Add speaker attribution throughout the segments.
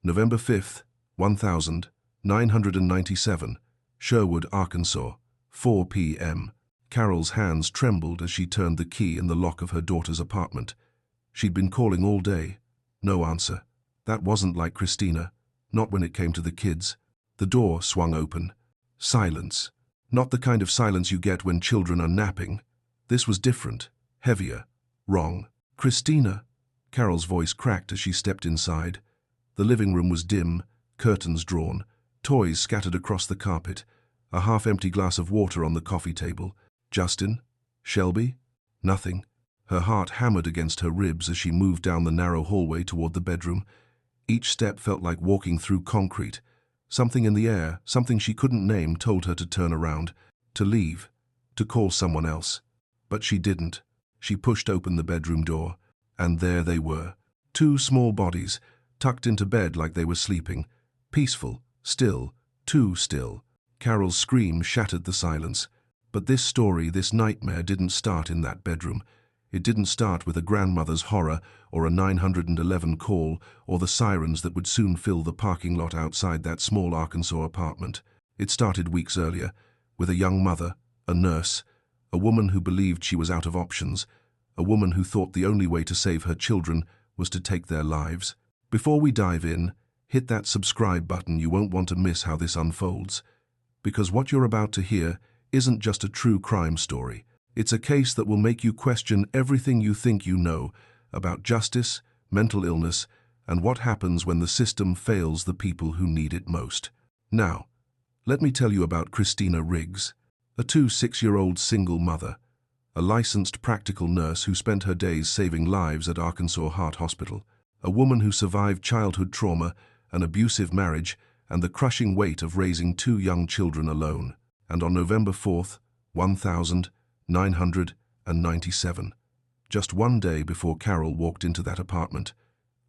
Speaker 1: November 5th, 1997, Sherwood, Arkansas, 4 p.m. Carol's hands trembled as she turned the key in the lock of her daughter's apartment. She'd been calling all day. No answer. That wasn't like Christina, not when it came to the kids. The door swung open. Silence. Not the kind of silence you get when children are napping. This was different, heavier, wrong. "Christina," Carol's voice cracked as she stepped inside. The living room was dim, curtains drawn, toys scattered across the carpet, a half-empty glass of water on the coffee table. Justin? Shelby? Nothing. Her heart hammered against her ribs as she moved down the narrow hallway toward the bedroom. Each step felt like walking through concrete. Something in the air, something she couldn't name, told her to turn around, to leave, to call someone else. But she didn't. She pushed open the bedroom door, and there they were. Two small bodies, tucked into bed like they were sleeping. Peaceful, still, too still. Carol's scream shattered the silence. But this story, this nightmare, didn't start in that bedroom. It didn't start with a grandmother's horror or a 911 call or the sirens that would soon fill the parking lot outside that small Arkansas apartment. It started weeks earlier, with a young mother, a nurse, a woman who believed she was out of options, a woman who thought the only way to save her children was to take their lives. Before we dive in, hit that subscribe button. You won't want to miss how this unfolds. Because what you're about to hear isn't just a true crime story. It's a case that will make you question everything you think you know about justice, mental illness, and what happens when the system fails the people who need it most. Now, let me tell you about Christina Riggs, a 6-year-old single mother, a licensed practical nurse who spent her days saving lives at Arkansas Heart Hospital, a woman who survived childhood trauma, an abusive marriage, and the crushing weight of raising 2 young children alone. And on November 4th, 1997, just one day before Carol walked into that apartment,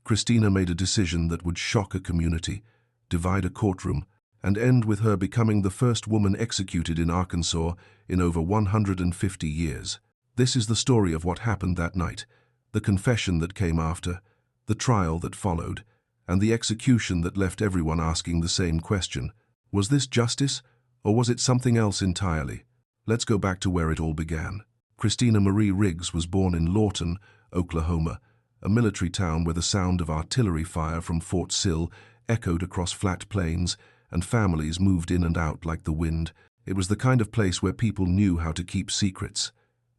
Speaker 1: Christina made a decision that would shock a community, divide a courtroom, and end with her becoming the first woman executed in Arkansas in over 150 years. This is the story of what happened that night, the confession that came after, the trial that followed, and the execution that left everyone asking the same question. Was this justice, or was it something else entirely? Let's go back to where it all began. Christina Marie Riggs was born in Lawton, Oklahoma, a military town where the sound of artillery fire from Fort Sill echoed across flat plains, and families moved in and out like the wind. It was the kind of place where people knew how to keep secrets,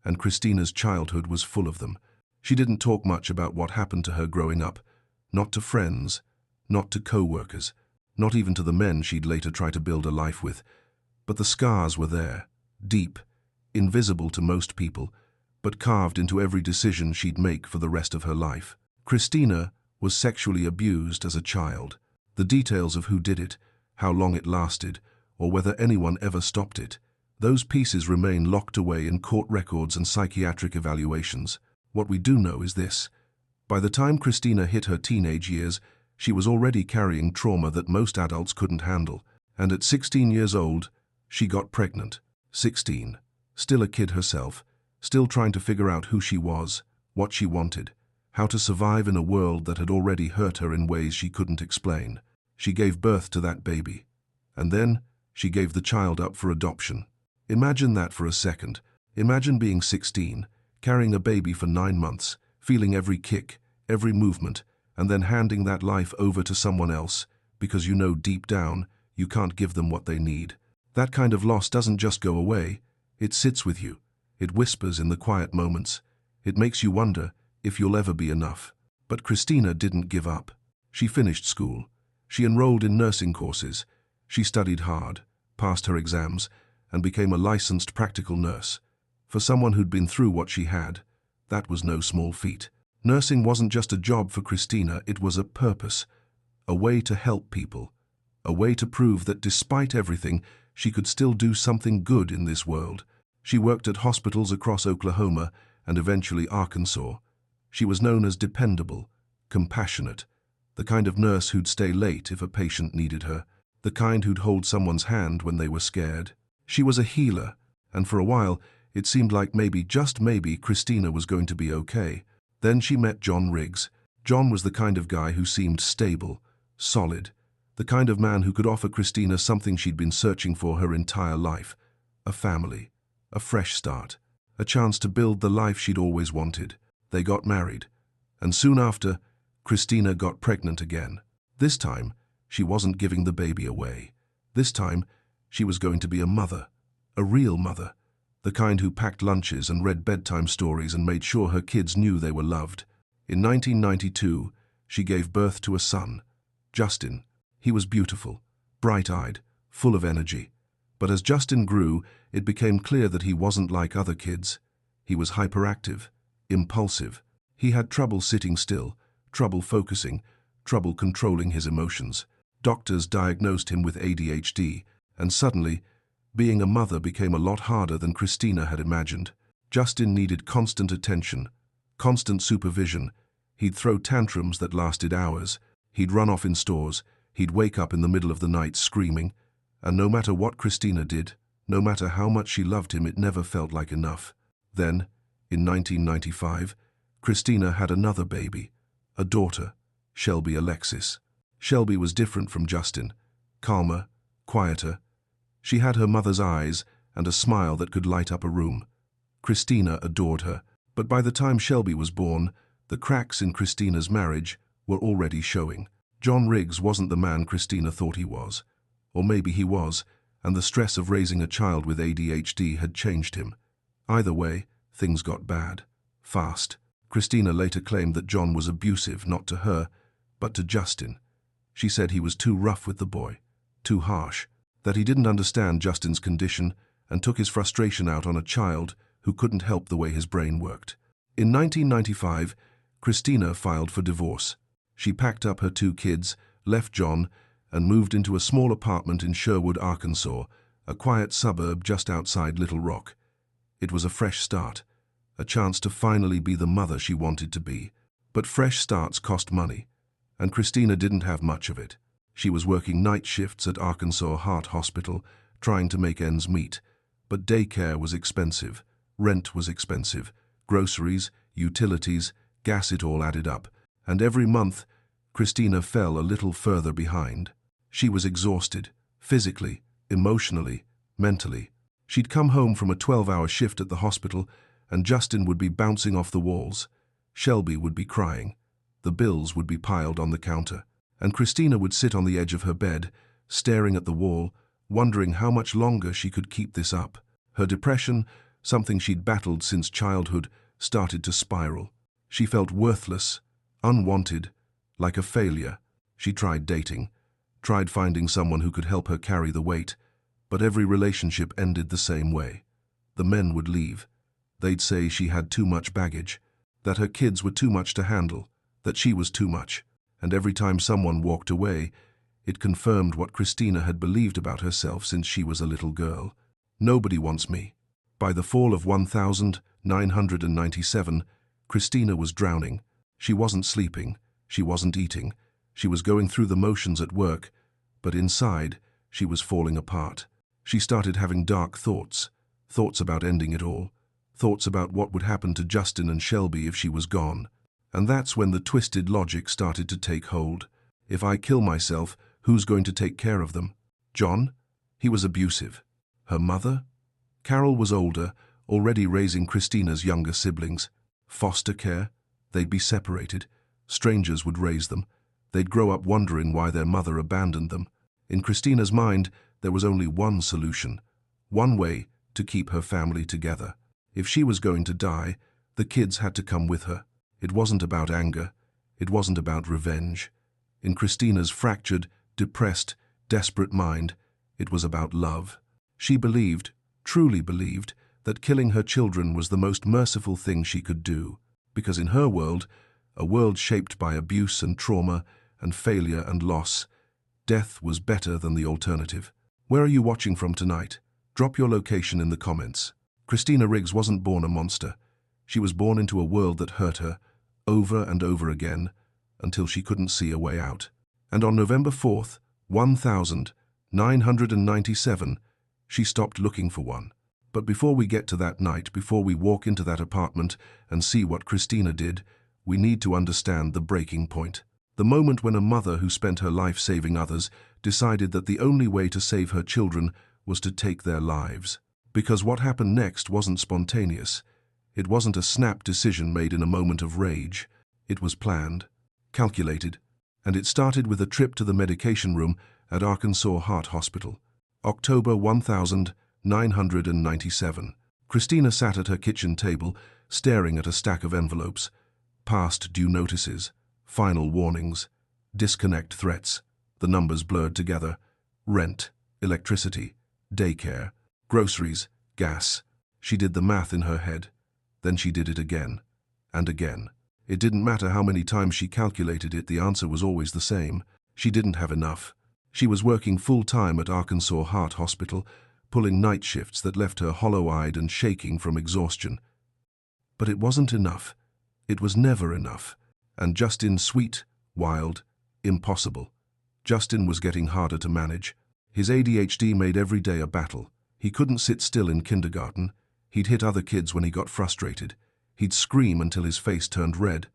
Speaker 1: and Christina's childhood was full of them. She didn't talk much about what happened to her growing up, not to friends, not to co-workers, not even to the men she'd later try to build a life with. But the scars were there, deep, invisible to most people, but carved into every decision she'd make for the rest of her life. Christina was sexually abused as a child. The details of who did it, how long it lasted, or whether anyone ever stopped it, those pieces remain locked away in court records and psychiatric evaluations. What we do know is this: by the time Christina hit her teenage years, she was already carrying trauma that most adults couldn't handle. And at 16 years old, she got pregnant. 16. Still a kid herself, still trying to figure out who she was, what she wanted, how to survive in a world that had already hurt her in ways she couldn't explain. She gave birth to that baby. And then she gave the child up for adoption. Imagine that for a second. Imagine being 16, carrying a baby for 9 months, feeling every kick, every movement, and then handing that life over to someone else because you know deep down you can't give them what they need. That kind of loss doesn't just go away, it sits with you. It whispers in the quiet moments. It makes you wonder if you'll ever be enough. But Christina didn't give up. She finished school. She enrolled in nursing courses. She studied hard, passed her exams, and became a licensed practical nurse. For someone who'd been through what she had, that was no small feat. Nursing wasn't just a job for Christina, it was a purpose, a way to help people, a way to prove that despite everything, she could still do something good in this world. She worked at hospitals across Oklahoma and eventually Arkansas. She was known as dependable, compassionate, the kind of nurse who'd stay late if a patient needed her, the kind who'd hold someone's hand when they were scared. She was a healer, and for a while, it seemed like maybe, just maybe, Christina was going to be okay. Then she met John Riggs. John was the kind of guy who seemed stable, solid, the kind of man who could offer Christina something she'd been searching for her entire life: a family, a fresh start, a chance to build the life she'd always wanted. They got married, and soon after, Christina got pregnant again. This time, she wasn't giving the baby away. This time, she was going to be a mother, a real mother, the kind who packed lunches and read bedtime stories and made sure her kids knew they were loved. In 1992, she gave birth to a son, Justin. He was beautiful, bright-eyed, full of energy. But as Justin grew, it became clear that he wasn't like other kids. He was hyperactive, impulsive. He had trouble sitting still, trouble focusing, trouble controlling his emotions. Doctors diagnosed him with ADHD, and suddenly, being a mother became a lot harder than Christina had imagined. Justin needed constant attention, constant supervision. He'd throw tantrums that lasted hours. He'd run off in stores. He'd wake up in the middle of the night screaming. And no matter what Christina did, no matter how much she loved him, it never felt like enough. Then, in 1995, Christina had another baby, a daughter, Shelby Alexis. Shelby was different from Justin, calmer, quieter. She had her mother's eyes and a smile that could light up a room. Christina adored her, but by the time Shelby was born, the cracks in Christina's marriage were already showing. John Riggs wasn't the man Christina thought he was. Or maybe he was, and the stress of raising a child with ADHD had changed him. Either way, things got bad, fast. Christina later claimed that John was abusive, not to her, but to Justin. She said he was too rough with the boy, too harsh, that he didn't understand Justin's condition and took his frustration out on a child who couldn't help the way his brain worked. In 1995, Christina filed for divorce. She packed up her 2 kids, left John, and moved into a small apartment in Sherwood, Arkansas, a quiet suburb just outside Little Rock. It was a fresh start, a chance to finally be the mother she wanted to be. But fresh starts cost money, and Christina didn't have much of it. She was working night shifts at Arkansas Heart Hospital, trying to make ends meet. But daycare was expensive, rent was expensive, groceries, utilities, gas, it all added up. And every month, Christina fell a little further behind. She was exhausted, physically, emotionally, mentally. She'd come home from a 12-hour shift at the hospital, and Justin would be bouncing off the walls. Shelby would be crying. The bills would be piled on the counter. And Christina would sit on the edge of her bed, staring at the wall, wondering how much longer she could keep this up. Her depression, something she'd battled since childhood, started to spiral. She felt worthless, unwanted, like a failure. She tried dating, tried finding someone who could help her carry the weight, but every relationship ended the same way. The men would leave. They'd say she had too much baggage, that her kids were too much to handle, that she was too much. And every time someone walked away, it confirmed what Christina had believed about herself since she was a little girl. Nobody wants me. By the fall of 1997, Christina was drowning. She wasn't sleeping. She wasn't eating. She was going through the motions at work, but inside, she was falling apart. She started having dark thoughts, thoughts about ending it all, thoughts about what would happen to Justin and Shelby if she was gone. And that's when the twisted logic started to take hold. If I kill myself, who's going to take care of them? John? He was abusive. Her mother? Carol was older, already raising Christina's younger siblings. Foster care? They'd be separated. Strangers would raise them. They'd grow up wondering why their mother abandoned them. In Christina's mind, there was only one solution, one way to keep her family together. If she was going to die, the kids had to come with her. It wasn't about anger. It wasn't about revenge. In Christina's fractured, depressed, desperate mind, it was about love. She believed, truly believed, that killing her children was the most merciful thing she could do, because in her world, a world shaped by abuse and trauma and failure and loss, death was better than the alternative. Where are you watching from tonight? Drop your location in the comments. Christina Riggs wasn't born a monster. She was born into a world that hurt her, over and over again, until she couldn't see a way out. And on November 4th, 1997, she stopped looking for one. But before we get to that night, before we walk into that apartment and see what Christina did, we need to understand the breaking point. The The moment when a mother who spent her life saving others decided that the only way to save her children was to take their lives. Because what happened next wasn't spontaneous. It wasn't a snap decision made in a moment of rage. It was planned, calculated, and it started with a trip to the medication room at Arkansas Heart Hospital. October 1997. Christina sat at her kitchen table, staring at a stack of envelopes. Past due notices, final warnings, disconnect threats. The numbers blurred together. Rent, electricity, daycare, groceries, gas. She did the math in her head. Then she did it again, and again. It didn't matter how many times she calculated it, the answer was always the same. She didn't have enough. She was working full-time at Arkansas Heart Hospital, pulling night shifts that left her hollow-eyed and shaking from exhaustion. But it wasn't enough. It was never enough. And Justin, sweet, wild, impossible. Justin was getting harder to manage. His ADHD made every day a battle. He couldn't sit still in kindergarten. He'd hit other kids when he got frustrated. He'd scream until his face turned red.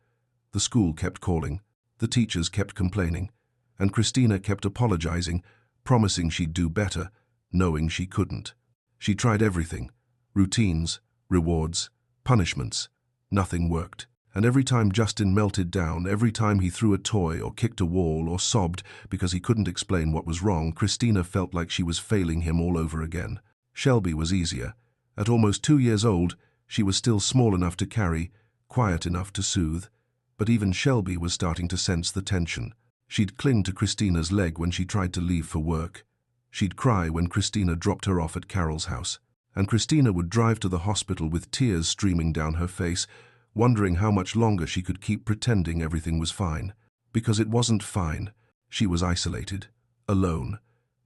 Speaker 1: The school kept calling. The teachers kept complaining. And Christina kept apologizing, promising she'd do better, knowing she couldn't. She tried everything. Routines, rewards, punishments. Nothing worked. And every time Justin melted down, every time he threw a toy or kicked a wall or sobbed because he couldn't explain what was wrong, Christina felt like she was failing him all over again. Shelby was easier. At almost 2 years old, she was still small enough to carry, quiet enough to soothe. But even Shelby was starting to sense the tension. She'd cling to Christina's leg when she tried to leave for work. She'd cry when Christina dropped her off at Carol's house. And Christina would drive to the hospital with tears streaming down her face, wondering how much longer she could keep pretending everything was fine. Because it wasn't fine. She was isolated, alone.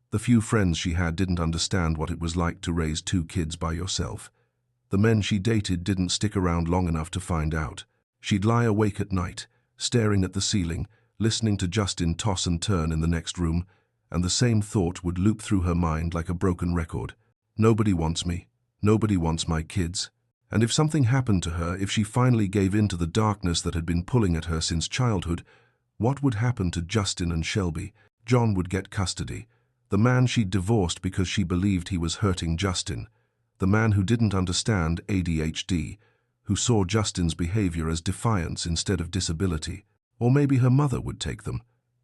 Speaker 1: The few friends she had didn't understand what it was like to raise 2 kids by yourself. The men she dated didn't stick around long enough to find out. She'd lie awake at night, staring at the ceiling, listening to Justin toss and turn in the next room, and the same thought would loop through her mind like a broken record. Nobody wants me. Nobody wants my kids. And if something happened to her, if she finally gave in to the darkness that had been pulling at her since childhood, what would happen to Justin and Shelby? John would get custody. The man she'd divorced because she believed he was hurting Justin. The man who didn't understand ADHD, who saw Justin's behavior as defiance instead of disability. Or maybe her mother would take them.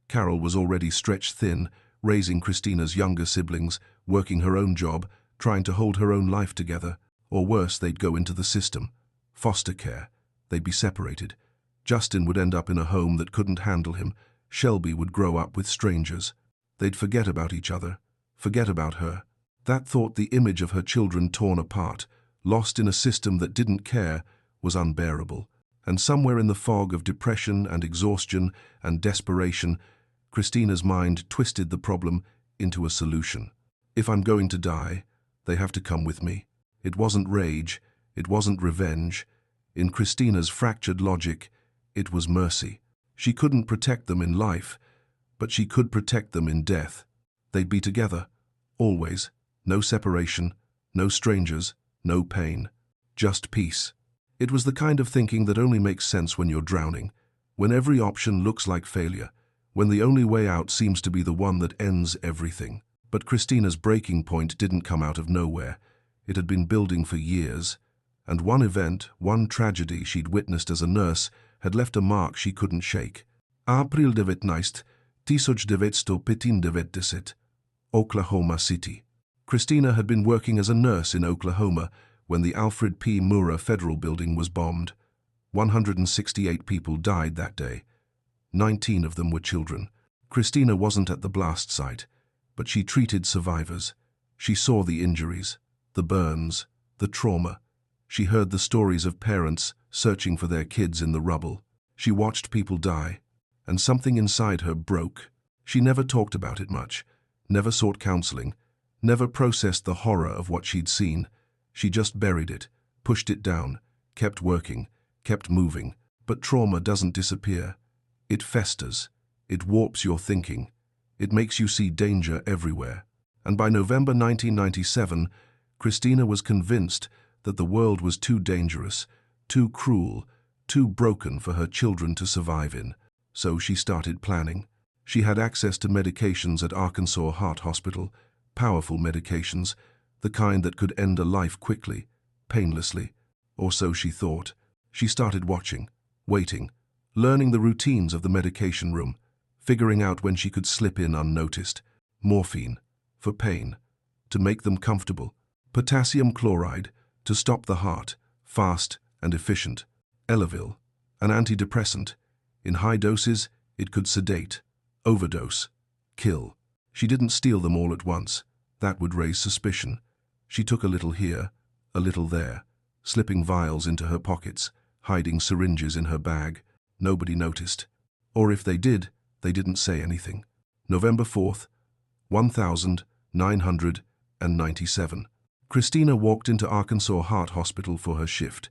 Speaker 1: Carol was already stretched thin, raising Christina's younger siblings, working her own job, trying to hold her own life together. Or worse, they'd go into the system. Foster care. They'd be separated. Justin would end up in a home that couldn't handle him. Shelby would grow up with strangers. They'd forget about each other, forget about her. That thought, the image of her children torn apart, lost in a system that didn't care, was unbearable. And somewhere in the fog of depression and exhaustion and desperation, Christina's mind twisted the problem into a solution. If I'm going to die, they have to come with me. It wasn't rage, it wasn't revenge. In Christina's fractured logic, it was mercy. She couldn't protect them in life, but she could protect them in death. They'd be together, always. No separation, no strangers, no pain. Just peace. It was the kind of thinking that only makes sense when you're drowning, when every option looks like failure, when the only way out seems to be the one that ends everything. But Christina's breaking point didn't come out of nowhere. It had been building for years, and one event, one tragedy she'd witnessed as a nurse, had left a mark she couldn't shake. April 19, 1995, Oklahoma City. Christina had been working as a nurse in Oklahoma when the Alfred P. Murrah Federal Building was bombed. 168 people died that day. 19 of them were children. Christina wasn't at the blast site, but she treated survivors. She saw the injuries, the burns, the trauma. She heard the stories of parents searching for their kids in the rubble. She watched people die, and something inside her broke. She never talked about it much, never sought counseling, never processed the horror of what she'd seen. She just buried it, pushed it down, kept working, kept moving. But trauma doesn't disappear. It festers. It warps your thinking. It makes you see danger everywhere. And by November 1997, Christina was convinced that the world was too dangerous, too cruel, too broken for her children to survive in. So she started planning. She had access to medications at Arkansas Heart Hospital, powerful medications, the kind that could end a life quickly, painlessly, or so she thought. She started watching, waiting, learning the routines of the medication room, figuring out when she could slip in unnoticed. Morphine, for pain, to make them comfortable. Potassium chloride, to stop the heart, fast and efficient. Elavil, an antidepressant. In high doses, it could sedate, overdose, kill. She didn't steal them all at once. That would raise suspicion. She took a little here, a little there, slipping vials into her pockets, hiding syringes in her bag. Nobody noticed. Or if they did, they didn't say anything. November 4th, 1997. Christina walked into Arkansas Heart Hospital for her shift.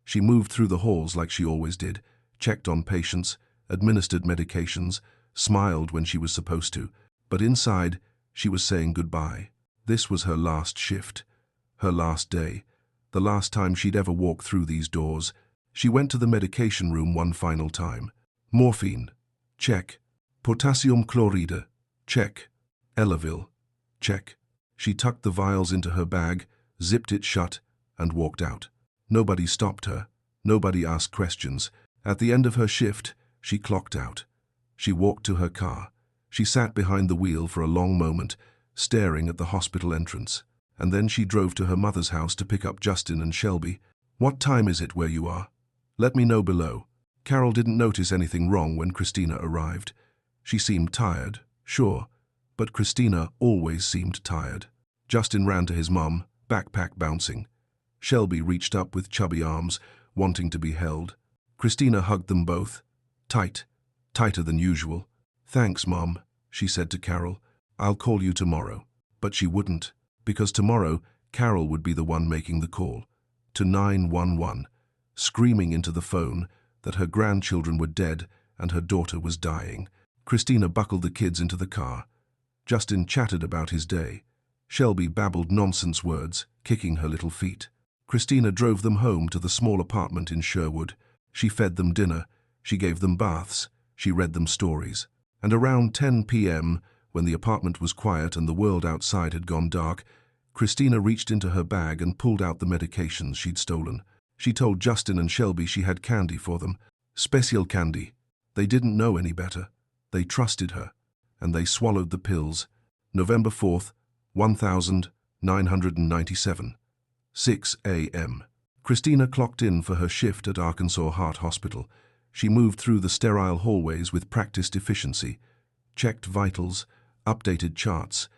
Speaker 1: She moved through the halls like she always did, checked on patients, administered medications, smiled when she was supposed to, but inside, she was saying goodbye. This was her last shift, her last day, the last time she'd ever walk through these doors. She went to the medication room one final time. Morphine, check. Potassium chloride, check. Elavil, check. She tucked the vials into her bag, zipped it shut, and walked out. Nobody stopped her. Nobody asked questions. At the end of her shift, she clocked out. She walked to her car. She sat behind the wheel for a long moment, staring at the hospital entrance. And then she drove to her mother's house to pick up Justin and Shelby. "What time is it where you are? Let me know below." Carol didn't notice anything wrong when Christina arrived. She seemed tired, sure, but Christina always seemed tired. Justin ran to his mum, backpack bouncing. Shelby reached up with chubby arms, wanting to be held. Christina hugged them both, tight, tighter than usual. "Thanks, Mom," she said to Carol. "I'll call you tomorrow." But she wouldn't, because tomorrow Carol would be the one making the call. To 911, screaming into the phone that her grandchildren were dead and her daughter was dying. Christina buckled the kids into the car. Justin chattered about his day. Shelby babbled nonsense words, kicking her little feet. Christina drove them home to the small apartment in Sherwood. She fed them dinner, she gave them baths, she read them stories. And around 10 p.m., when the apartment was quiet and the world outside had gone dark, Christina reached into her bag and pulled out the medications she'd stolen. She told Justin and Shelby she had candy for them. Special candy. They didn't know any better. They trusted her, and they swallowed the pills. November 4th, 1997. 6 a.m. Christina clocked in for her shift at Arkansas Heart Hospital. She moved through the sterile hallways with practiced efficiency, checked vitals, updated charts,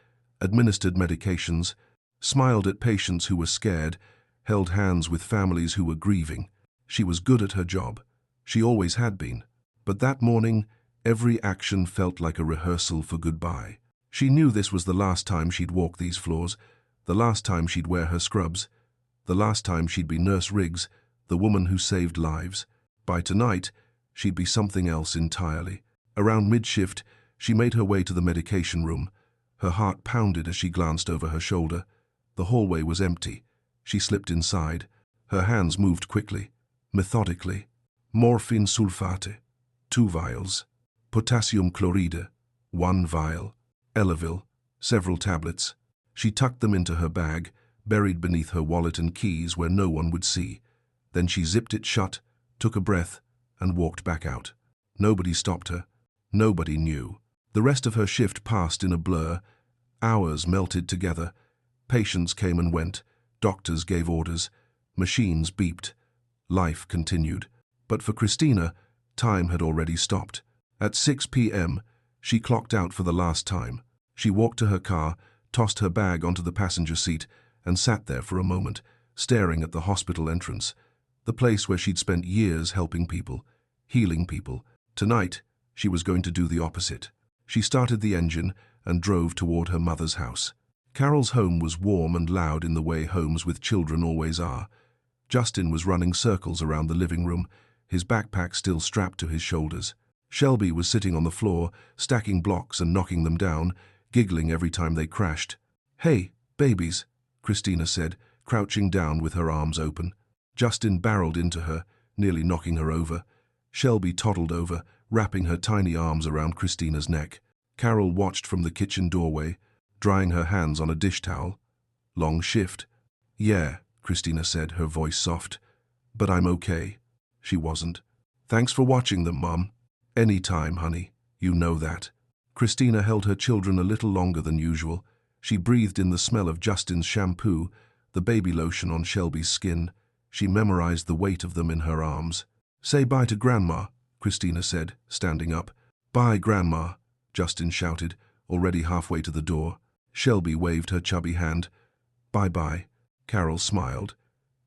Speaker 1: administered medications, smiled at patients who were scared, held hands with families who were grieving. She was good at her job. She always had been. But that morning, every action felt like a rehearsal for goodbye. She knew this was the last time she'd walk these floors, the last time she'd wear her scrubs, the last time she'd be Nurse Riggs, the woman who saved lives. By tonight, she'd be something else entirely. Around mid-shift, she made her way to the medication room. Her heart pounded as she glanced over her shoulder. The hallway was empty. She slipped inside. Her hands moved quickly, methodically. Morphine sulfate, 2 vials. Potassium chloride, 1 vial. Elavil, several tablets. She tucked them into her bag, buried beneath her wallet and keys where no one would see. Then she zipped it shut, took a breath, and walked back out. Nobody stopped her. Nobody knew. The rest of her shift passed in a blur. Hours melted together. Patients came and went. Doctors gave orders. Machines beeped. Life continued. But for Christina, time had already stopped. At 6 p.m., she clocked out for the last time. She walked to her car, tossed her bag onto the passenger seat, and sat there for a moment, staring at the hospital entrance, the place where she'd spent years helping people, healing people. Tonight, she was going to do the opposite. She started the engine and drove toward her mother's house. Carol's home was warm and loud in the way homes with children always are. Justin was running circles around the living room, his backpack still strapped to his shoulders. Shelby was sitting on the floor, stacking blocks and knocking them down, giggling every time they crashed. "Hey, babies," Christina said, crouching down with her arms open. Justin barreled into her, nearly knocking her over. Shelby toddled over, wrapping her tiny arms around Christina's neck. Carol watched from the kitchen doorway, drying her hands on a dish towel. Long shift. Yeah, Christina said, her voice soft. But I'm okay. She wasn't. Thanks for watching them, Mom. Any time, honey. You know that. Christina held her children a little longer than usual. She breathed in the smell of Justin's shampoo, the baby lotion on Shelby's skin. She memorized the weight of them in her arms. Say bye to Grandma, Christina said, standing up. Bye, Grandma, Justin shouted, already halfway to the door. Shelby waved her chubby hand. Bye-bye. Carol smiled.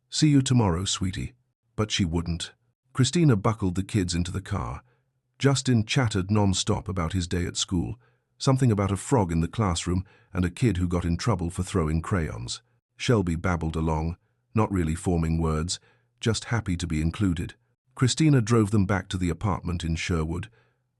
Speaker 1: See you tomorrow, sweetie. But she wouldn't. Christina buckled the kids into the car. Justin chattered non-stop about his day at school, something about a frog in the classroom and a kid who got in trouble for throwing crayons. Shelby babbled along, not really forming words, just happy to be included. Christina drove them back to the apartment in Sherwood.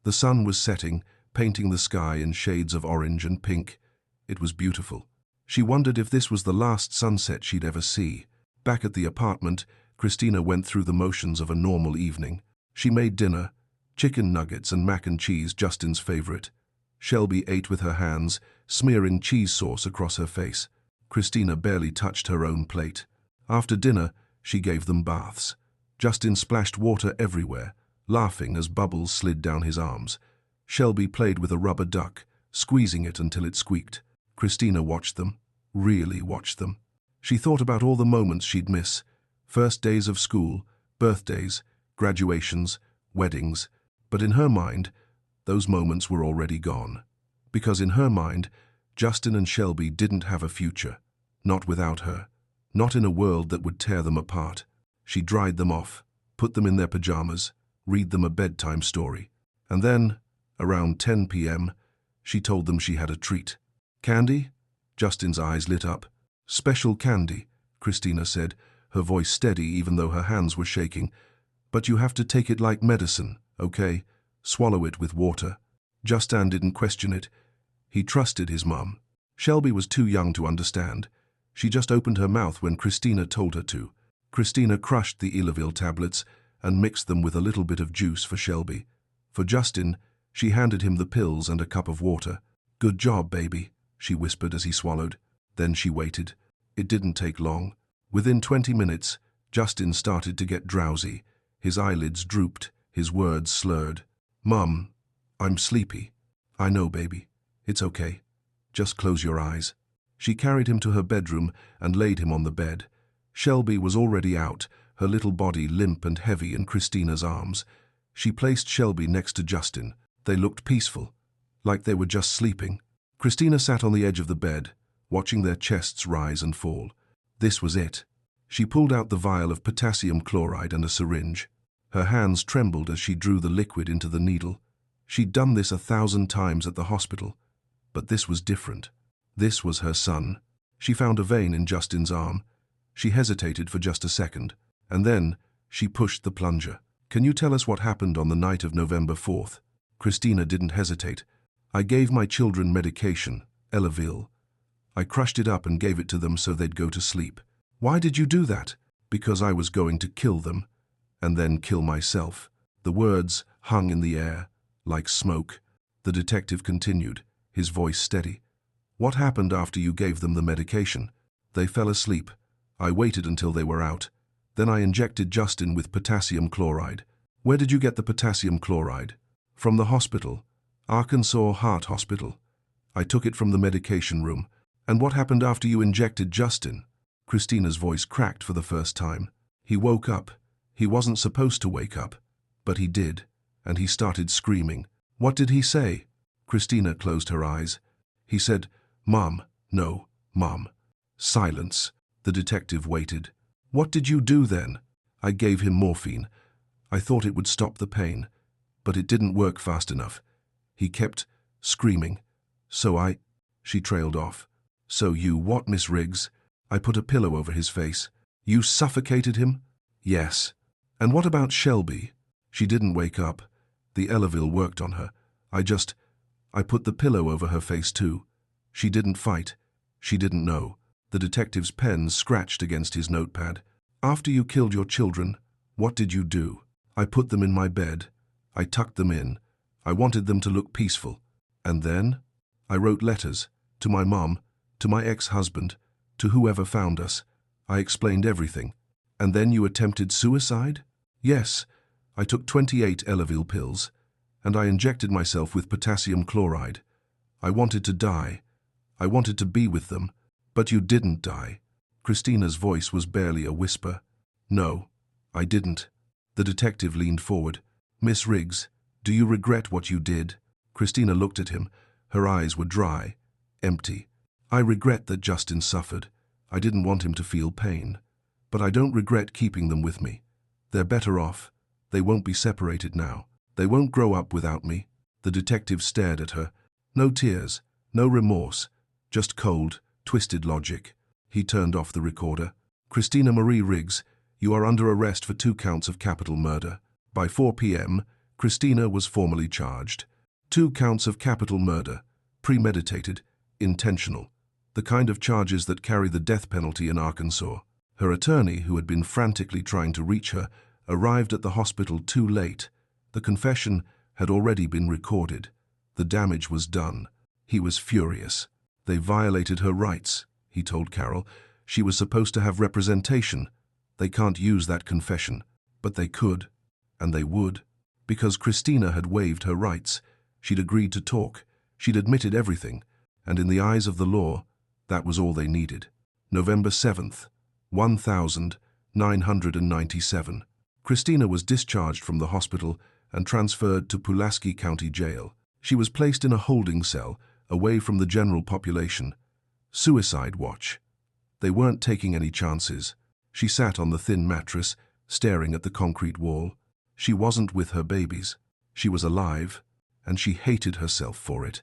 Speaker 1: The sun was setting, painting the sky in shades of orange and pink. It was beautiful. She wondered if this was the last sunset she'd ever see. Back at the apartment, Christina went through the motions of a normal evening. She made dinner, chicken nuggets and mac and cheese, Justin's favorite. Shelby ate with her hands, smearing cheese sauce across her face. Christina barely touched her own plate. After dinner, she gave them baths. Justin splashed water everywhere, laughing as bubbles slid down his arms. Shelby played with a rubber duck, squeezing it until it squeaked. Christina watched them, really watched them. She thought about all the moments she'd miss. First days of school, birthdays, graduations, weddings. But in her mind, those moments were already gone. Because in her mind, Justin and Shelby didn't have a future. Not without her. Not in a world that would tear them apart. She dried them off, put them in their pajamas, read them a bedtime story. And then, around 10 p.m., she told them she had a treat. Candy? Justin's eyes lit up. Special candy, Christina said, her voice steady even though her hands were shaking. But you have to take it like medicine, okay? Swallow it with water. Justin didn't question it. He trusted his mum. Shelby was too young to understand. She just opened her mouth when Christina told her to. Christina crushed the Elavil tablets and mixed them with a little bit of juice for Shelby. For Justin, she handed him the pills and a cup of water. Good job, baby, she whispered as he swallowed. Then she waited. It didn't take long. Within 20 minutes, Justin started to get drowsy. His eyelids drooped, his words slurred. Mum, I'm sleepy. I know, baby. It's okay. Just close your eyes. She carried him to her bedroom and laid him on the bed. Shelby was already out, her little body limp and heavy in Christina's arms. She placed Shelby next to Justin. They looked peaceful, like they were just sleeping. Christina sat on the edge of the bed, watching their chests rise and fall. This was it. She pulled out the vial of potassium chloride and a syringe. Her hands trembled as she drew the liquid into the needle. She'd done this 1,000 times at the hospital. But this was different. This was her son. She found a vein in Justin's arm. She hesitated for just a second, and then she pushed the plunger. Can you tell us what happened on the night of November 4th? Christina didn't hesitate. I gave my children medication, Elavil. I crushed it up and gave it to them so they'd go to sleep. Why did you do that? Because I was going to kill them, and then kill myself. The words hung in the air, like smoke. The detective continued, his voice steady. What happened after you gave them the medication? They fell asleep. I waited until they were out. Then I injected Justin with potassium chloride. Where did you get the potassium chloride? From the hospital. Arkansas Heart Hospital. I took it from the medication room. And what happened after you injected Justin? Christina's voice cracked for the first time. He woke up. He wasn't supposed to wake up. But he did. And he started screaming. What did he say? Christina closed her eyes. He said, Mom. No, Mom. Silence. The detective waited. What did you do then? I gave him morphine. I thought it would stop the pain. But it didn't work fast enough. He kept screaming. So She trailed off. So you what, Miss Riggs? I put a pillow over his face. You suffocated him? Yes. And what about Shelby? She didn't wake up. The Elavil worked on her. I put the pillow over her face too. She didn't fight. She didn't know. The detective's pen scratched against his notepad. After you killed your children, what did you do? I put them in my bed. I tucked them in. I wanted them to look peaceful. And then I wrote letters to my mom, to my ex-husband, to whoever found us. I explained everything. And then you attempted suicide? Yes. I took 28 Elavil pills, and I injected myself with potassium chloride. I wanted to die. I wanted to be with them. But you didn't die. Christina's voice was barely a whisper. No, I didn't. The detective leaned forward. Miss Riggs, do you regret what you did? Christina looked at him. Her eyes were dry, empty. I regret that Justin suffered. I didn't want him to feel pain. But I don't regret keeping them with me. They're better off. They won't be separated now. They won't grow up without me. The detective stared at her. No tears, no remorse, just cold, twisted logic. He turned off the recorder. Christina Marie Riggs, you are under arrest for 2 counts of capital murder. By 4 p.m., Christina was formally charged. 2 counts of capital murder, premeditated, intentional, the kind of charges that carry the death penalty in Arkansas. Her attorney, who had been frantically trying to reach her, arrived at the hospital too late. The confession had already been recorded. The damage was done. He was furious. They violated her rights, he told Carol. She was supposed to have representation. They can't use that confession. But they could, and they would. Because Christina had waived her rights. She'd agreed to talk. She'd admitted everything. And in the eyes of the law, that was all they needed. November 7th, 1997. Christina was discharged from the hospital and transferred to Pulaski County Jail. She was placed in a holding cell, away from the general population. Suicide watch. They weren't taking any chances. She sat on the thin mattress, staring at the concrete wall. She wasn't with her babies. She was alive, and she hated herself for it.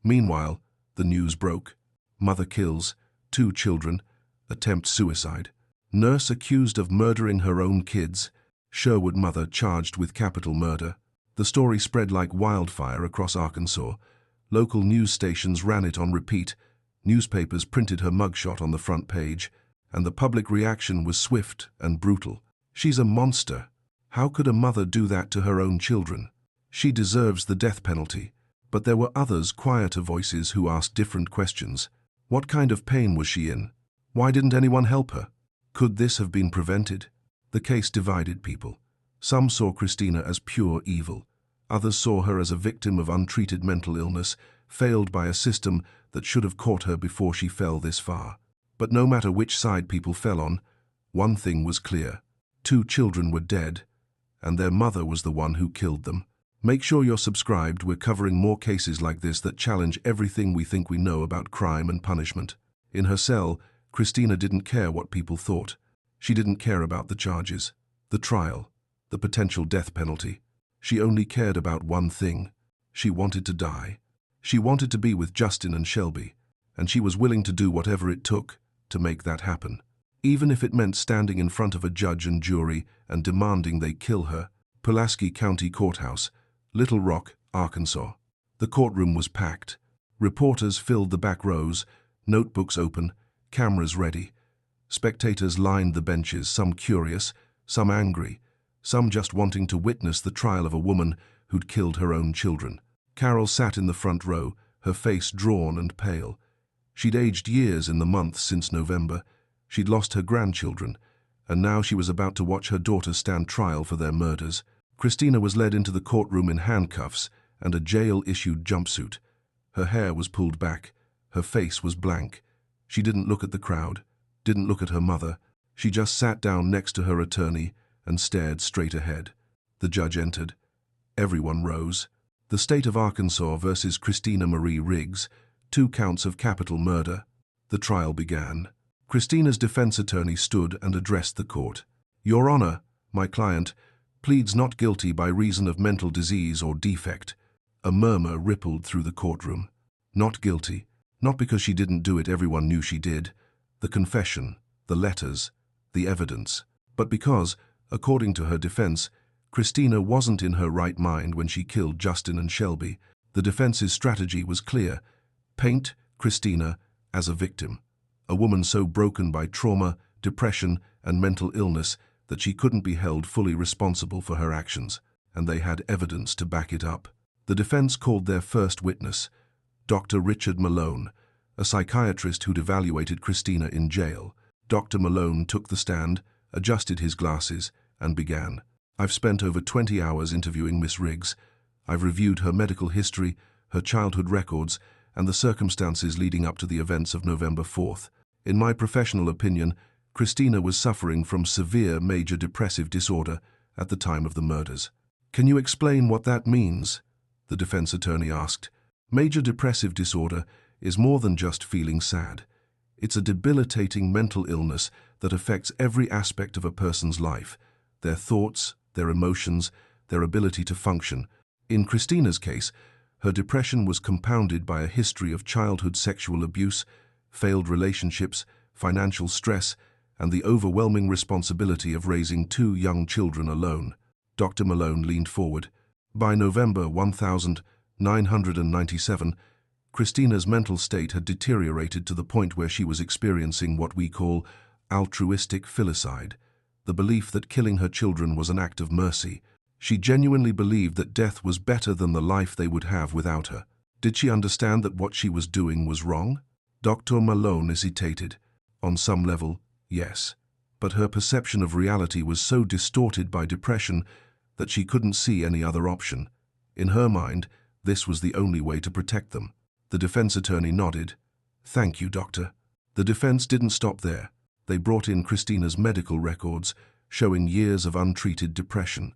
Speaker 1: Meanwhile, the news broke. Mother kills, 2 children, attempt suicide. Nurse accused of murdering her own kids. Sherwood mother charged with capital murder. The story spread like wildfire across Arkansas. Local news stations ran it on repeat. Newspapers printed her mugshot on the front page, and the public reaction was swift and brutal. She's a monster. How could a mother do that to her own children? She deserves the death penalty. But there were others, quieter voices, who asked different questions. What kind of pain was she in? Why didn't anyone help her? Could this have been prevented? The case divided people. Some saw Christina as pure evil. Others saw her as a victim of untreated mental illness, failed by a system that should have caught her before she fell this far. But no matter which side people fell on, one thing was clear. 2 children were dead, and their mother was the one who killed them. Make sure you're subscribed. We're covering more cases like this that challenge everything we think we know about crime and punishment. In her cell, Christina didn't care what people thought. She didn't care about the charges, the trial, the potential death penalty. She only cared about one thing. She wanted to die. She wanted to be with Justin and Shelby, and she was willing to do whatever it took to make that happen. Even if it meant standing in front of a judge and jury and demanding they kill her. Pulaski County Courthouse, Little Rock, Arkansas. The courtroom was packed. Reporters filled the back rows, notebooks open, cameras ready. Spectators lined the benches, some curious, some angry, some just wanting to witness the trial of a woman who'd killed her own children. Carol sat in the front row, her face drawn and pale. She'd aged years in the months since November. She'd lost her grandchildren, and now she was about to watch her daughters stand trial for their murders. Christina was led into the courtroom in handcuffs and a jail-issued jumpsuit. Her hair was pulled back. Her face was blank. She didn't look at the crowd, didn't look at her mother. She just sat down next to her attorney and stared straight ahead. The judge entered. Everyone rose. The state of Arkansas versus Christina Marie Riggs, 2 counts of capital murder. The trial began. Christina's defense attorney stood and addressed the court. Your Honor, my client pleads not guilty by reason of mental disease or defect. A murmur rippled through the courtroom. Not guilty. Not because she didn't do it, everyone knew she did. The confession, the letters, the evidence. But because, according to her defense, Christina wasn't in her right mind when she killed Justin and Shelby. The defense's strategy was clear. Paint Christina as a victim. A woman so broken by trauma, depression, and mental illness that she couldn't be held fully responsible for her actions, and they had evidence to back it up. The defense called their first witness, Dr. Richard Malone, a psychiatrist who'd evaluated Christina in jail. Dr. Malone took the stand, adjusted his glasses, and began. "I've spent over 20 hours interviewing Miss Riggs. I've reviewed her medical history, her childhood records, and the circumstances leading up to the events of November 4th. In my professional opinion, Christina was suffering from severe major depressive disorder at the time of the murders." "Can you explain what that means?" the defense attorney asked. "Major depressive disorder is more than just feeling sad. It's a debilitating mental illness that affects every aspect of a person's life, their thoughts, their emotions, their ability to function. In Christina's case, her depression was compounded by a history of childhood sexual abuse, failed relationships, financial stress, and the overwhelming responsibility of raising 2 young children alone." Dr. Malone leaned forward. By November 1997, Christina's mental state had deteriorated to the point where she was experiencing what we call altruistic filicide, the belief that killing her children was an act of mercy. She genuinely believed that death was better than the life they would have without her. Did she understand that what she was doing was wrong? Dr. Malone hesitated. On some level, yes. But her perception of reality was so distorted by depression that she couldn't see any other option. In her mind, this was the only way to protect them. The defense attorney nodded. "Thank you, doctor." The defense didn't stop there. They brought in Christina's medical records, showing years of untreated depression.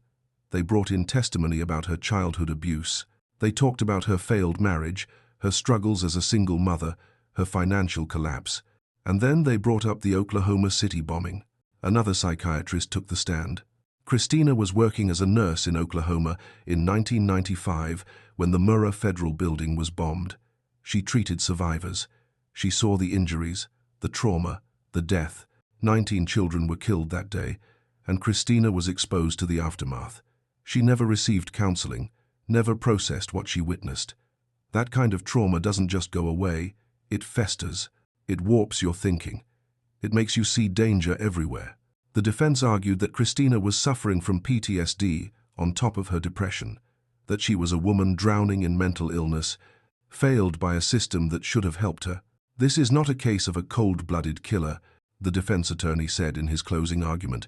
Speaker 1: They brought in testimony about her childhood abuse. They talked about her failed marriage, her struggles as a single mother, her financial collapse. And then they brought up the Oklahoma City bombing. Another psychiatrist took the stand. Christina was working as a nurse in Oklahoma in 1995 when the Murrah Federal Building was bombed. She treated survivors. She saw the injuries, the trauma, the death. 19 children were killed that day, and Christina was exposed to the aftermath. She never received counseling, never processed what she witnessed. That kind of trauma doesn't just go away, it festers. It warps your thinking. It makes you see danger everywhere. The defense argued that Christina was suffering from PTSD on top of her depression, that she was a woman drowning in mental illness, failed by a system that should have helped her. "This is not a case of a cold-blooded killer," the defense attorney said in his closing argument.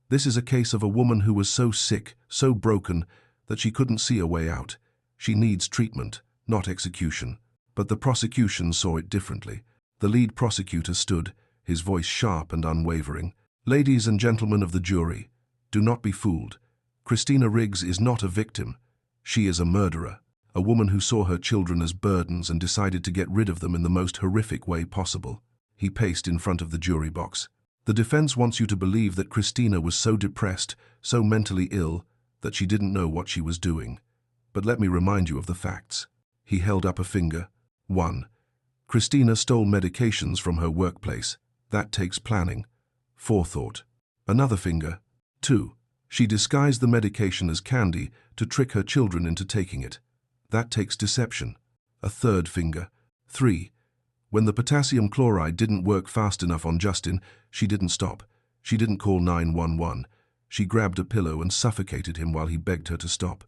Speaker 1: "This is a case of a woman who was so sick, so broken, that she couldn't see a way out. She needs treatment, not execution." But the prosecution saw it differently. The lead prosecutor stood, his voice sharp and unwavering. "Ladies and gentlemen of the jury, do not be fooled. Christina Riggs is not a victim. She is a murderer, a woman who saw her children as burdens and decided to get rid of them in the most horrific way possible." He paced in front of the jury box. "The defense wants you to believe that Christina was so depressed, so mentally ill, that she didn't know what she was doing. But let me remind you of the facts." He held up a finger. 1. Christina stole medications from her workplace. That takes planning, forethought. Another finger. 2. She disguised the medication as candy to trick her children into taking it. That takes deception. A third finger. 3. When the potassium chloride didn't work fast enough on Justin, she didn't stop. She didn't call 911. She grabbed a pillow and suffocated him while he begged her to stop.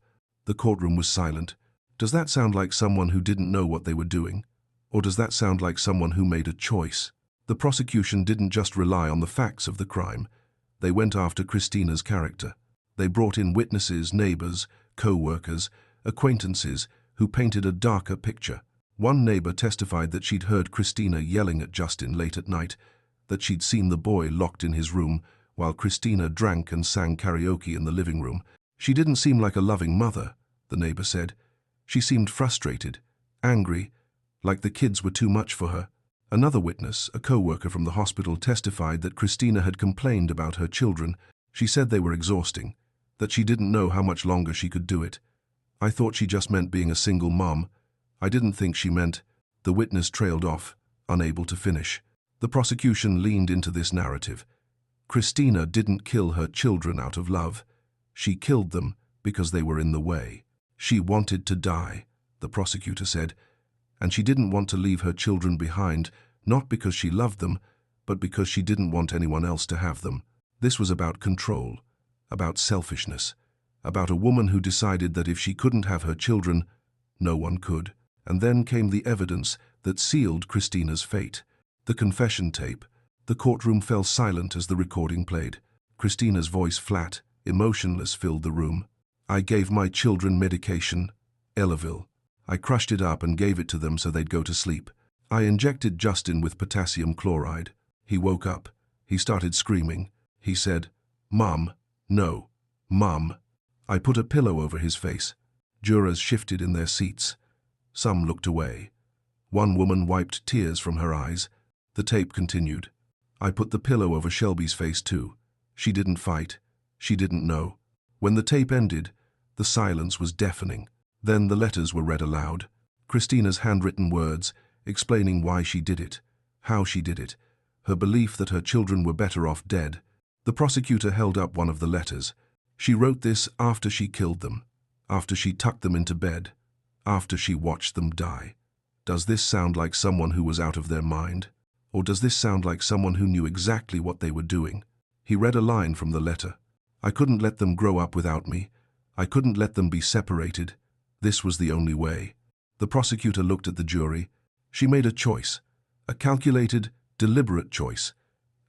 Speaker 1: The courtroom was silent. Does that sound like someone who didn't know what they were doing? Or does that sound like someone who made a choice? The prosecution didn't just rely on the facts of the crime. They went after Christina's character. They brought in witnesses, neighbors, co-workers, acquaintances who painted a darker picture. One neighbor testified that she'd heard Christina yelling at Justin late at night, that she'd seen the boy locked in his room while Christina drank and sang karaoke in the living room. "She didn't seem like a loving mother," the neighbor said. "She seemed frustrated, angry, like the kids were too much for her." Another witness, a co-worker from the hospital, testified that Christina had complained about her children. She said they were exhausting, that she didn't know how much longer she could do it. "I thought she just meant being a single mom. I didn't think she meant—" The witness trailed off, unable to finish. The prosecution leaned into this narrative. Christina didn't kill her children out of love. She killed them because they were in the way. She wanted to die, the prosecutor said, and she didn't want to leave her children behind, not because she loved them, but because she didn't want anyone else to have them. This was about control, about selfishness, about a woman who decided that if she couldn't have her children, no one could. And then came the evidence that sealed Christina's fate. The confession tape. The courtroom fell silent as the recording played. Christina's voice, flat, emotionless, filled the room. I gave my children medication, Elavil. I crushed it up and gave it to them so they'd go to sleep. I injected Justin with potassium chloride. He woke up. He started screaming. He said, "Mom, no, Mom." I put a pillow over his face. Jurors shifted in their seats. Some looked away. One woman wiped tears from her eyes. The tape continued. I put the pillow over Shelby's face too. She didn't fight. She didn't know. When the tape ended, the silence was deafening. Then the letters were read aloud. Christina's handwritten words, explaining why she did it, how she did it, her belief that her children were better off dead. The prosecutor held up one of the letters. She wrote this after she killed them, after she tucked them into bed, after she watched them die. Does this sound like someone who was out of their mind? Or does this sound like someone who knew exactly what they were doing? He read a line from the letter. I couldn't let them grow up without me. I couldn't let them be separated. This was the only way. The prosecutor looked at the jury. She made a choice, a calculated, deliberate choice.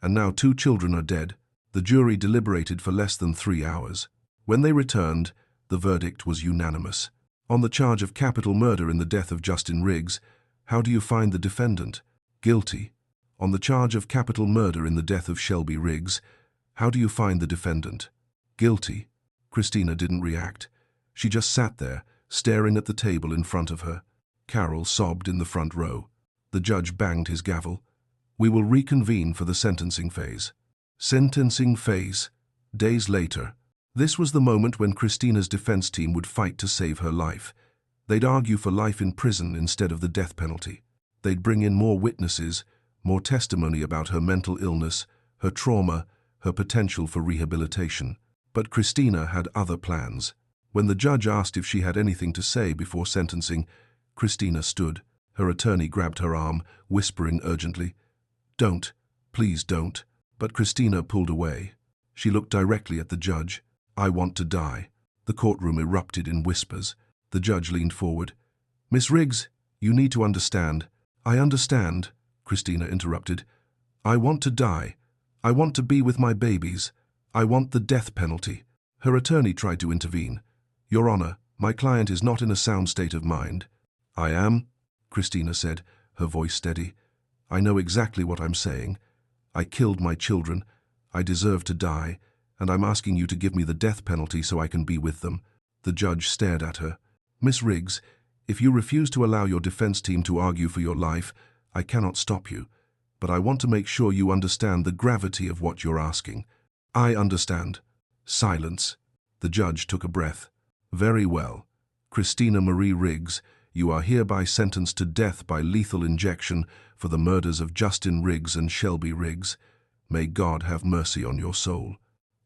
Speaker 1: And now 2 children are dead. The jury deliberated for less than 3 hours. When they returned, the verdict was unanimous. On the charge of capital murder in the death of Justin Riggs, how do you find the defendant? Guilty. On the charge of capital murder in the death of Shelby Riggs, how do you find the defendant? Guilty. Christina didn't react. She just sat there, staring at the table in front of her. Carol sobbed in the front row. The judge banged his gavel. We will reconvene for the sentencing phase. Sentencing phase. Days later. This was the moment when Christina's defense team would fight to save her life. They'd argue for life in prison instead of the death penalty. They'd bring in more witnesses, more testimony about her mental illness, her trauma, her potential for rehabilitation. But Christina had other plans. When the judge asked if she had anything to say before sentencing, Christina stood. Her attorney grabbed her arm, whispering urgently, "Don't, please don't." But Christina pulled away. She looked directly at the judge. "I want to die." The courtroom erupted in whispers. The judge leaned forward. "Miss Riggs, you need to understand." "I understand," Christina interrupted. "I want to die. I want to be with my babies. I want the death penalty." Her attorney tried to intervene. "Your Honor, my client is not in a sound state of mind." "I am," Christina said, her voice steady. "I know exactly what I'm saying. I killed my children. I deserve to die, and I'm asking you to give me the death penalty so I can be with them." The judge stared at her. "Miss Riggs, if you refuse to allow your defense team to argue for your life, I cannot stop you. But I want to make sure you understand the gravity of what you're asking." "I understand." Silence. The judge took a breath. "Very well. Christina Marie Riggs, you are hereby sentenced to death by lethal injection for the murders of Justin Riggs and Shelby Riggs. May God have mercy on your soul."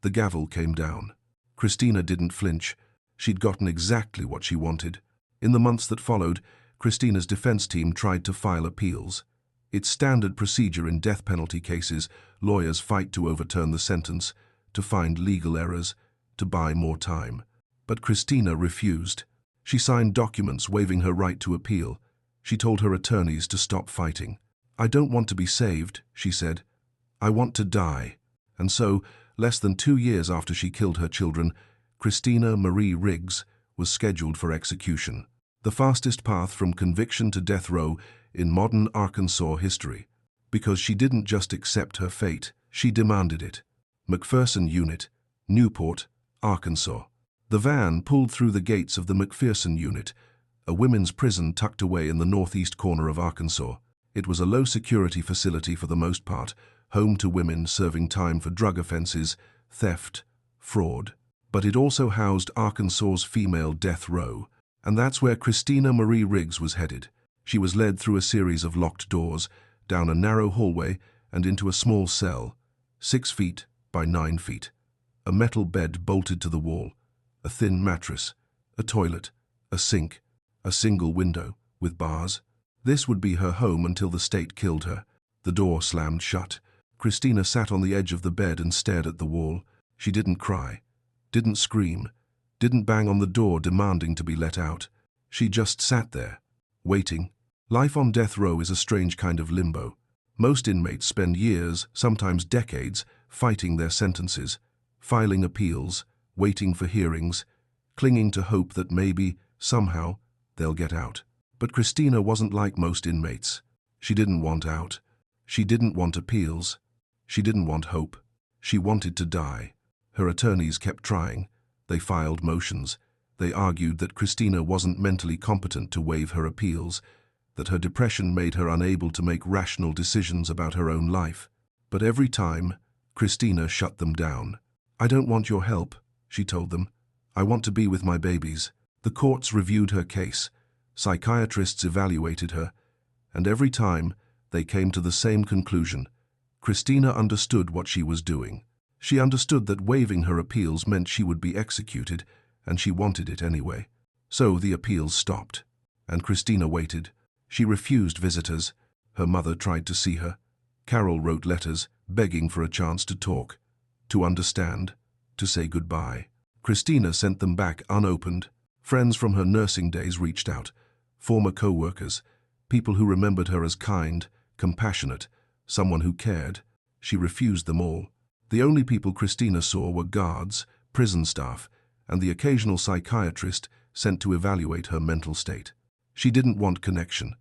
Speaker 1: The gavel came down. Christina didn't flinch. She'd gotten exactly what she wanted. In the months that followed, Christina's defense team tried to file appeals. It's standard procedure in death penalty cases. Lawyers fight to overturn the sentence, to find legal errors, to buy more time. But Christina refused. She signed documents waiving her right to appeal. She told her attorneys to stop fighting. "I don't want to be saved," she said. "I want to die." And so, less than 2 years after she killed her children, Christina Marie Riggs was scheduled for execution. The fastest path from conviction to death row in modern Arkansas history. Because she didn't just accept her fate, she demanded it. McPherson Unit, Newport, Arkansas. The van pulled through the gates of the McPherson Unit, a women's prison tucked away in the northeast corner of Arkansas. It was a low-security facility for the most part, home to women serving time for drug offenses, theft, fraud. But it also housed Arkansas's female death row. And that's where Christina Marie Riggs was headed. She was led through a series of locked doors, down a narrow hallway, and into a small cell, 6 feet by 9 feet. A metal bed bolted to the wall, a thin mattress, a toilet, a sink, a single window with bars. This would be her home until the state killed her. The door slammed shut. Christina sat on the edge of the bed and stared at the wall. She didn't cry, didn't scream, didn't bang on the door demanding to be let out. She just sat there, waiting. Life on death row is a strange kind of limbo. Most inmates spend years, sometimes decades, fighting their sentences, filing appeals, waiting for hearings, clinging to hope that maybe, somehow, they'll get out. But Christina wasn't like most inmates. She didn't want out. She didn't want appeals. She didn't want hope. She wanted to die. Her attorneys kept trying. They filed motions. They argued that Christina wasn't mentally competent to waive her appeals, that her depression made her unable to make rational decisions about her own life. But every time, Christina shut them down. "I don't want your help," she told them. "I want to be with my babies." The courts reviewed her case. Psychiatrists evaluated her. And every time, they came to the same conclusion. Christina understood what she was doing. She understood that waiving her appeals meant she would be executed, and she wanted it anyway. So the appeals stopped. And Christina waited. She refused visitors. Her mother tried to see her. Carol wrote letters, begging for a chance to talk, to understand, to say goodbye. Christina sent them back unopened. Friends from her nursing days reached out. Former co-workers, people who remembered her as kind, compassionate, someone who cared. She refused them all. The only people Christina saw were guards, prison staff, and the occasional psychiatrist sent to evaluate her mental state. She didn't want connection,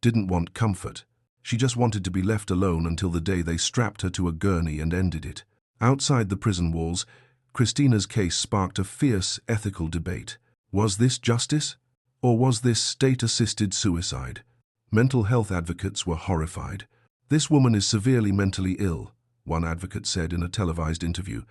Speaker 1: didn't want comfort. She just wanted to be left alone until the day they strapped her to a gurney and ended it. Outside the prison walls, Christina's case sparked a fierce ethical debate. Was this justice? Or was this state-assisted suicide? Mental health advocates were horrified. "This woman is severely mentally ill," one advocate said in a televised interview.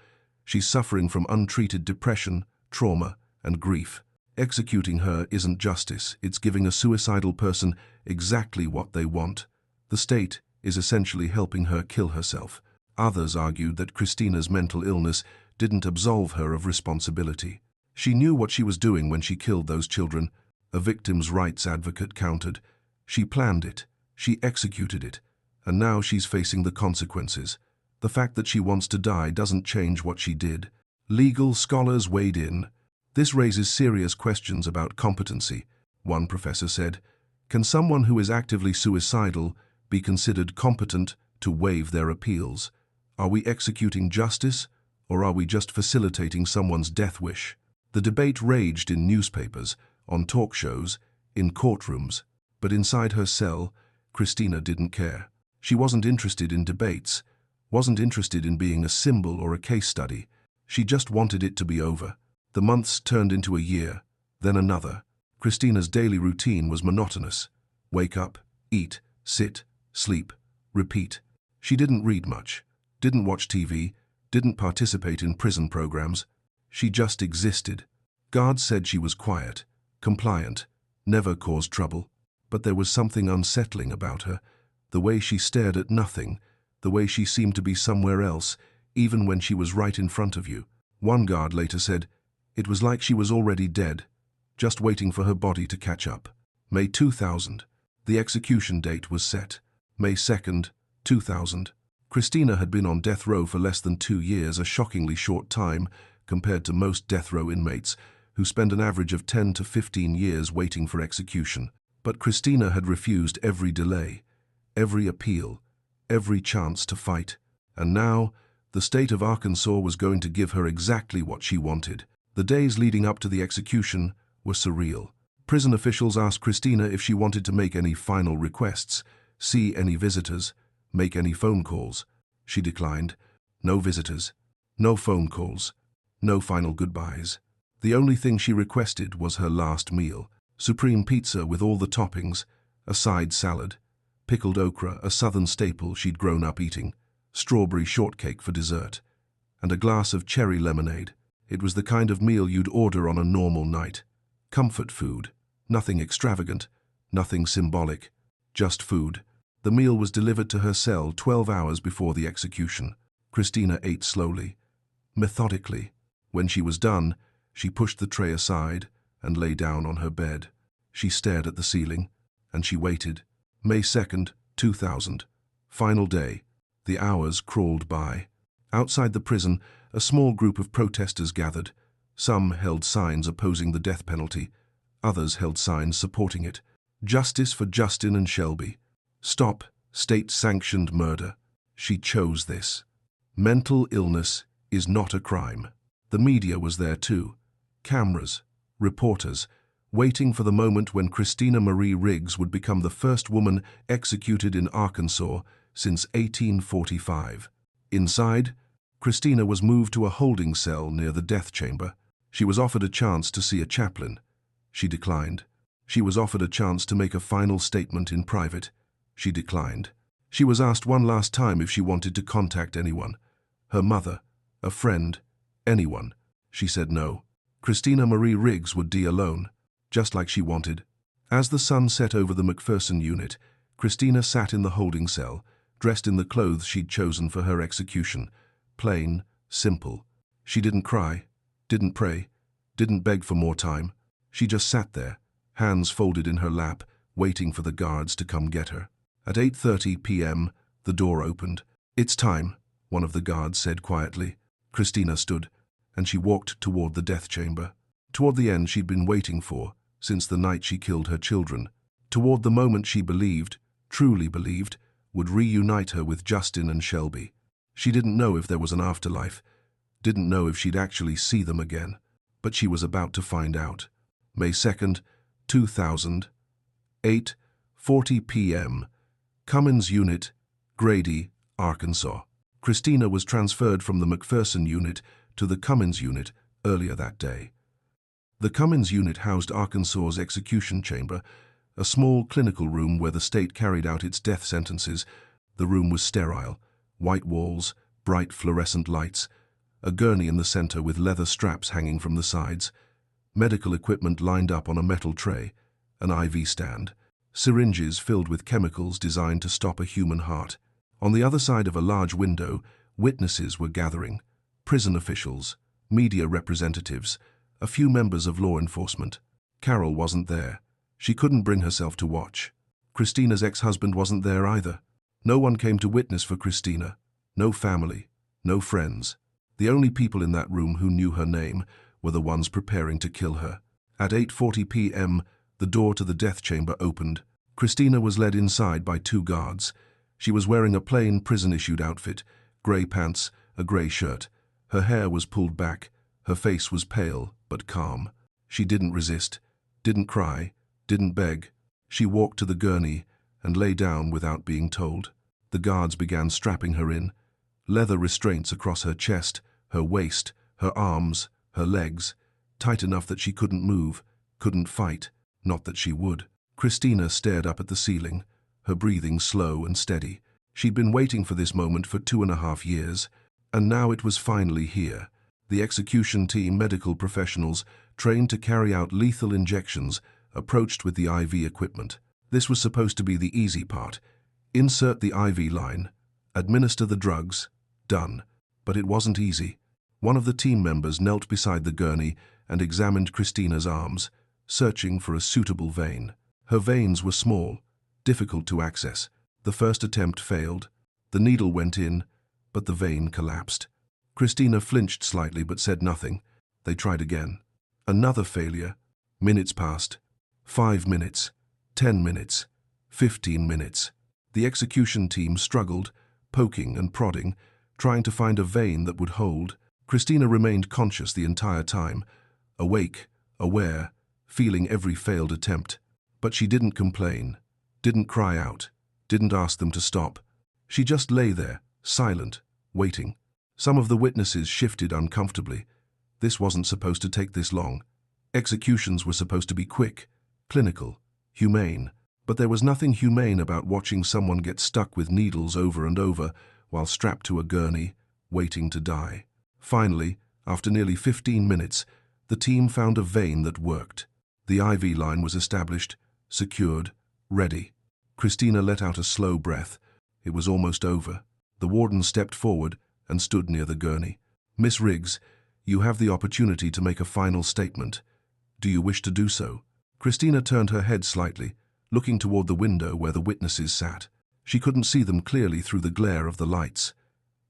Speaker 1: "She's suffering from untreated depression, trauma, and grief. Executing her isn't justice. It's giving a suicidal person exactly what they want. The state is essentially helping her kill herself." Others argued that Christina's mental illness didn't absolve her of responsibility. "She knew what she was doing when she killed those children," a victims' rights advocate countered. "She planned it, she executed it, and now she's facing the consequences. The fact that she wants to die doesn't change what she did." Legal scholars weighed in. "This raises serious questions about competency," one professor said. "Can someone who is actively suicidal be considered competent to waive their appeals? Are we executing justice, or are we just facilitating someone's death wish?" The debate raged in newspapers, on talk shows, in courtrooms. But inside her cell, Christina didn't care. She wasn't interested in debates, wasn't interested in being a symbol or a case study. She just wanted it to be over. The months turned into a year, then another. Christina's daily routine was monotonous. Wake up, eat, sit, sleep, repeat. She didn't read much, didn't watch TV, didn't participate in prison programs. She just existed. Guards said she was quiet, compliant, never caused trouble. But there was something unsettling about her. The way she stared at nothing, the way she seemed to be somewhere else, even when she was right in front of you. One guard later said, "It was like she was already dead, just waiting for her body to catch up." May 2000. The execution date was set. May 2nd, 2000. Christina had been on death row for less than 2 years, a shockingly short time compared to most death row inmates, who spend an average of 10 to 15 years waiting for execution. But Christina had refused every delay, every appeal, every chance to fight. And now, the state of Arkansas was going to give her exactly what she wanted. The days leading up to the execution were surreal. Prison officials asked Christina if she wanted to make any final requests, see any visitors, make any phone calls. She declined. No visitors, no phone calls, no final goodbyes. The only thing she requested was her last meal. Supreme pizza with all the toppings, a side salad, pickled okra, a southern staple she'd grown up eating, strawberry shortcake for dessert, and a glass of cherry lemonade. It was the kind of meal you'd order on a normal night. Comfort food, nothing extravagant, nothing symbolic, just food. The meal was delivered to her cell 12 hours before the execution. Christina ate slowly, methodically. When she was done, she pushed the tray aside and lay down on her bed. She stared at the ceiling, and she waited. May 2nd, 2000. Final day. The hours crawled by. Outside the prison, a small group of protesters gathered. Some held signs opposing the death penalty. Others held signs supporting it. Justice for Justin and Shelby. Stop state-sanctioned murder. She chose this. Mental illness is not a crime. The media was there too. Cameras, reporters, waiting for the moment when Christina Marie Riggs would become the first woman executed in Arkansas since 1845. Inside, Christina was moved to a holding cell near the death chamber. She was offered a chance to see a chaplain. She declined. She was offered a chance to make a final statement in private. She declined. She was asked one last time if she wanted to contact anyone. Her mother, a friend, anyone. She said no. Christina Marie Riggs would die alone, just like she wanted. As the sun set over the McPherson unit, Christina sat in the holding cell, dressed in the clothes she'd chosen for her execution. Plain, simple. She didn't cry, didn't pray, didn't beg for more time. She just sat there, hands folded in her lap, waiting for the guards to come get her. At 8:30 p.m., the door opened. "It's time," one of the guards said quietly. Christina stood, and she walked toward the death chamber. Toward the end she'd been waiting for, since the night she killed her children. Toward the moment she believed, truly believed, would reunite her with Justin and Shelby. She didn't know if there was an afterlife, didn't know if she'd actually see them again, but she was about to find out. May 2nd, 2000, 8:40 p.m., Cummins Unit, Grady, Arkansas. Christina was transferred from the McPherson Unit to the Cummins Unit earlier that day. The Cummins Unit housed Arkansas's execution chamber, a small clinical room where the state carried out its death sentences. The room was sterile, white walls, bright fluorescent lights, a gurney in the center with leather straps hanging from the sides, medical equipment lined up on a metal tray, an IV stand, syringes filled with chemicals designed to stop a human heart. On the other side of a large window, witnesses were gathering, prison officials, media representatives, a few members of law enforcement. Carol wasn't there. She couldn't bring herself to watch. Christina's ex-husband wasn't there either. No one came to witness for Christina. No family, no friends. The only people in that room who knew her name were the ones preparing to kill her. At 8:40 p.m., the door to the death chamber opened. Christina was led inside by two guards. She was wearing a plain prison-issued outfit, gray pants, a gray shirt. Her hair was pulled back. Her face was pale but calm. She didn't resist, didn't cry, didn't beg. She walked to the gurney and lay down without being told. The guards began strapping her in. Leather restraints across her chest, her waist, her arms, her legs, tight enough that she couldn't move, couldn't fight, not that she would. Christina stared up at the ceiling, her breathing slow and steady. She'd been waiting for this moment for 2.5 years, and now it was finally here. The execution team, medical professionals, trained to carry out lethal injections, approached with the IV equipment. This was supposed to be the easy part. Insert the IV line, administer the drugs, done. But it wasn't easy. One of the team members knelt beside the gurney and examined Christina's arms, searching for a suitable vein. Her veins were small, difficult to access. The first attempt failed. The needle went in, but the vein collapsed. Christina flinched slightly but said nothing. They tried again. Another failure. Minutes passed. 5 minutes. 10 minutes. 15 minutes. The execution team struggled, poking and prodding, trying to find a vein that would hold. Christina remained conscious the entire time, awake, aware, feeling every failed attempt. But she didn't complain, didn't cry out, didn't ask them to stop. She just lay there, silent, waiting. Some of the witnesses shifted uncomfortably. This wasn't supposed to take this long. Executions were supposed to be quick, clinical, humane. But there was nothing humane about watching someone get stuck with needles over and over while strapped to a gurney, waiting to die. Finally, after nearly 15 minutes, the team found a vein that worked. The IV line was established, secured, ready. Christina let out a slow breath. It was almost over. The warden stepped forward and stood near the gurney. "Miss Riggs, you have the opportunity to make a final statement. Do you wish to do so?" Christina turned her head slightly, looking toward the window where the witnesses sat. She couldn't see them clearly through the glare of the lights,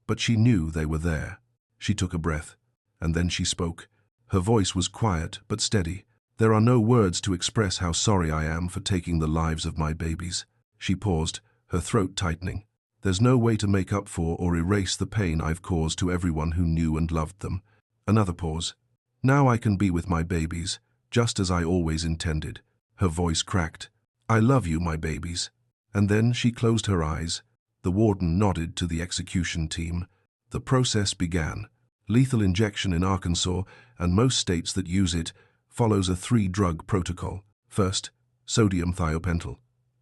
Speaker 1: but she knew they were there. She took a breath, and then she spoke. Her voice was quiet but steady. "There are no words to express how sorry I am for taking the lives of my babies." She paused, her throat tightening. "There's no way to make up for or erase the pain I've caused to everyone who knew and loved them." Another pause. "Now I can be with my babies, just as I always intended." Her voice cracked. "I love you, my babies." And then she closed her eyes. The warden nodded to the execution team. The process began. Lethal injection in Arkansas, and most states that use it, follows a 3-drug protocol. First, sodium thiopental,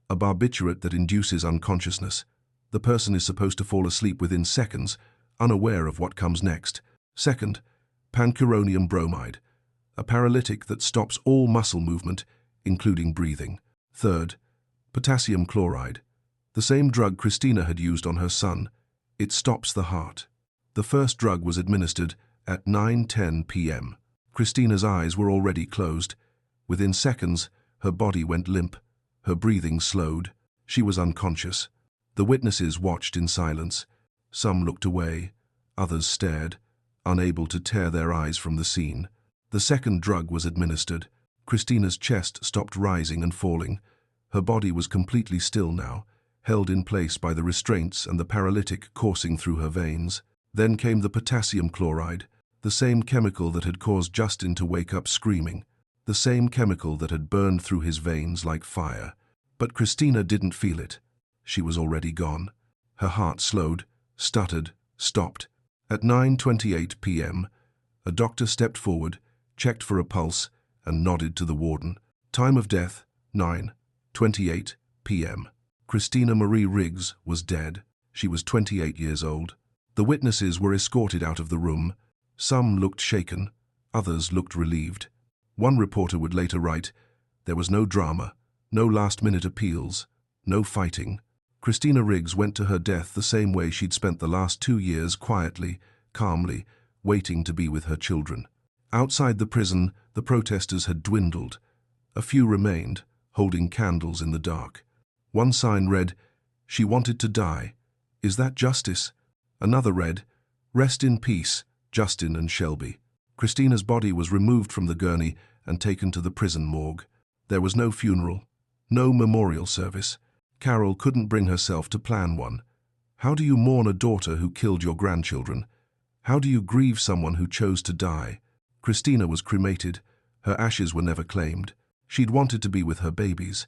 Speaker 1: a barbiturate that induces unconsciousness. The person is supposed to fall asleep within seconds, unaware of what comes next. Second, pancuronium bromide, a paralytic that stops all muscle movement, including breathing. Third, potassium chloride, the same drug Christina had used on her son. It stops the heart. The first drug was administered at 9:10 p.m. Christina's eyes were already closed. Within seconds, her body went limp. Her breathing slowed. She was unconscious. The witnesses watched in silence. Some looked away. Others stared, unable to tear their eyes from the scene. The second drug was administered. Christina's chest stopped rising and falling. Her body was completely still now, held in place by the restraints and the paralytic coursing through her veins. Then came the potassium chloride, the same chemical that had caused Justin to wake up screaming, the same chemical that had burned through his veins like fire. But Christina didn't feel it. She was already gone. Her heart slowed, stuttered, stopped. At 9:28 p.m., a doctor stepped forward, checked for a pulse, and nodded to the warden. Time of death, 9:28 p.m. Christina Marie Riggs was dead. She was 28 years old. The witnesses were escorted out of the room. Some looked shaken, others looked relieved. One reporter would later write, "There was no drama, no last-minute appeals, no fighting." Christina Riggs went to her death the same way she'd spent the last 2 years, quietly, calmly, waiting to be with her children. Outside the prison, the protesters had dwindled. A few remained, holding candles in the dark. One sign read, "She wanted to die. Is that justice?" Another read, "Rest in peace, Justin and Shelby." Christina's body was removed from the gurney and taken to the prison morgue. There was no funeral, no memorial service. Carol couldn't bring herself to plan one. How do you mourn a daughter who killed your grandchildren? How do you grieve someone who chose to die? Christina was cremated. Her ashes were never claimed. She'd wanted to be with her babies.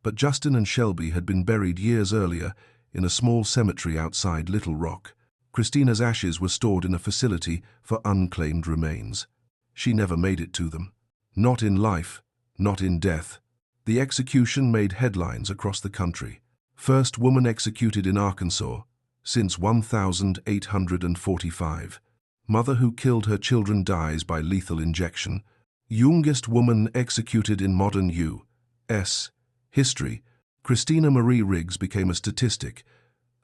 Speaker 1: But Justin and Shelby had been buried years earlier in a small cemetery outside Little Rock. Christina's ashes were stored in a facility for unclaimed remains. She never made it to them. Not in life, not in death. The execution made headlines across the country. First woman executed in Arkansas since 1845. Mother who killed her children dies by lethal injection. Youngest woman executed in modern U.S. history. Christina Marie Riggs became a statistic,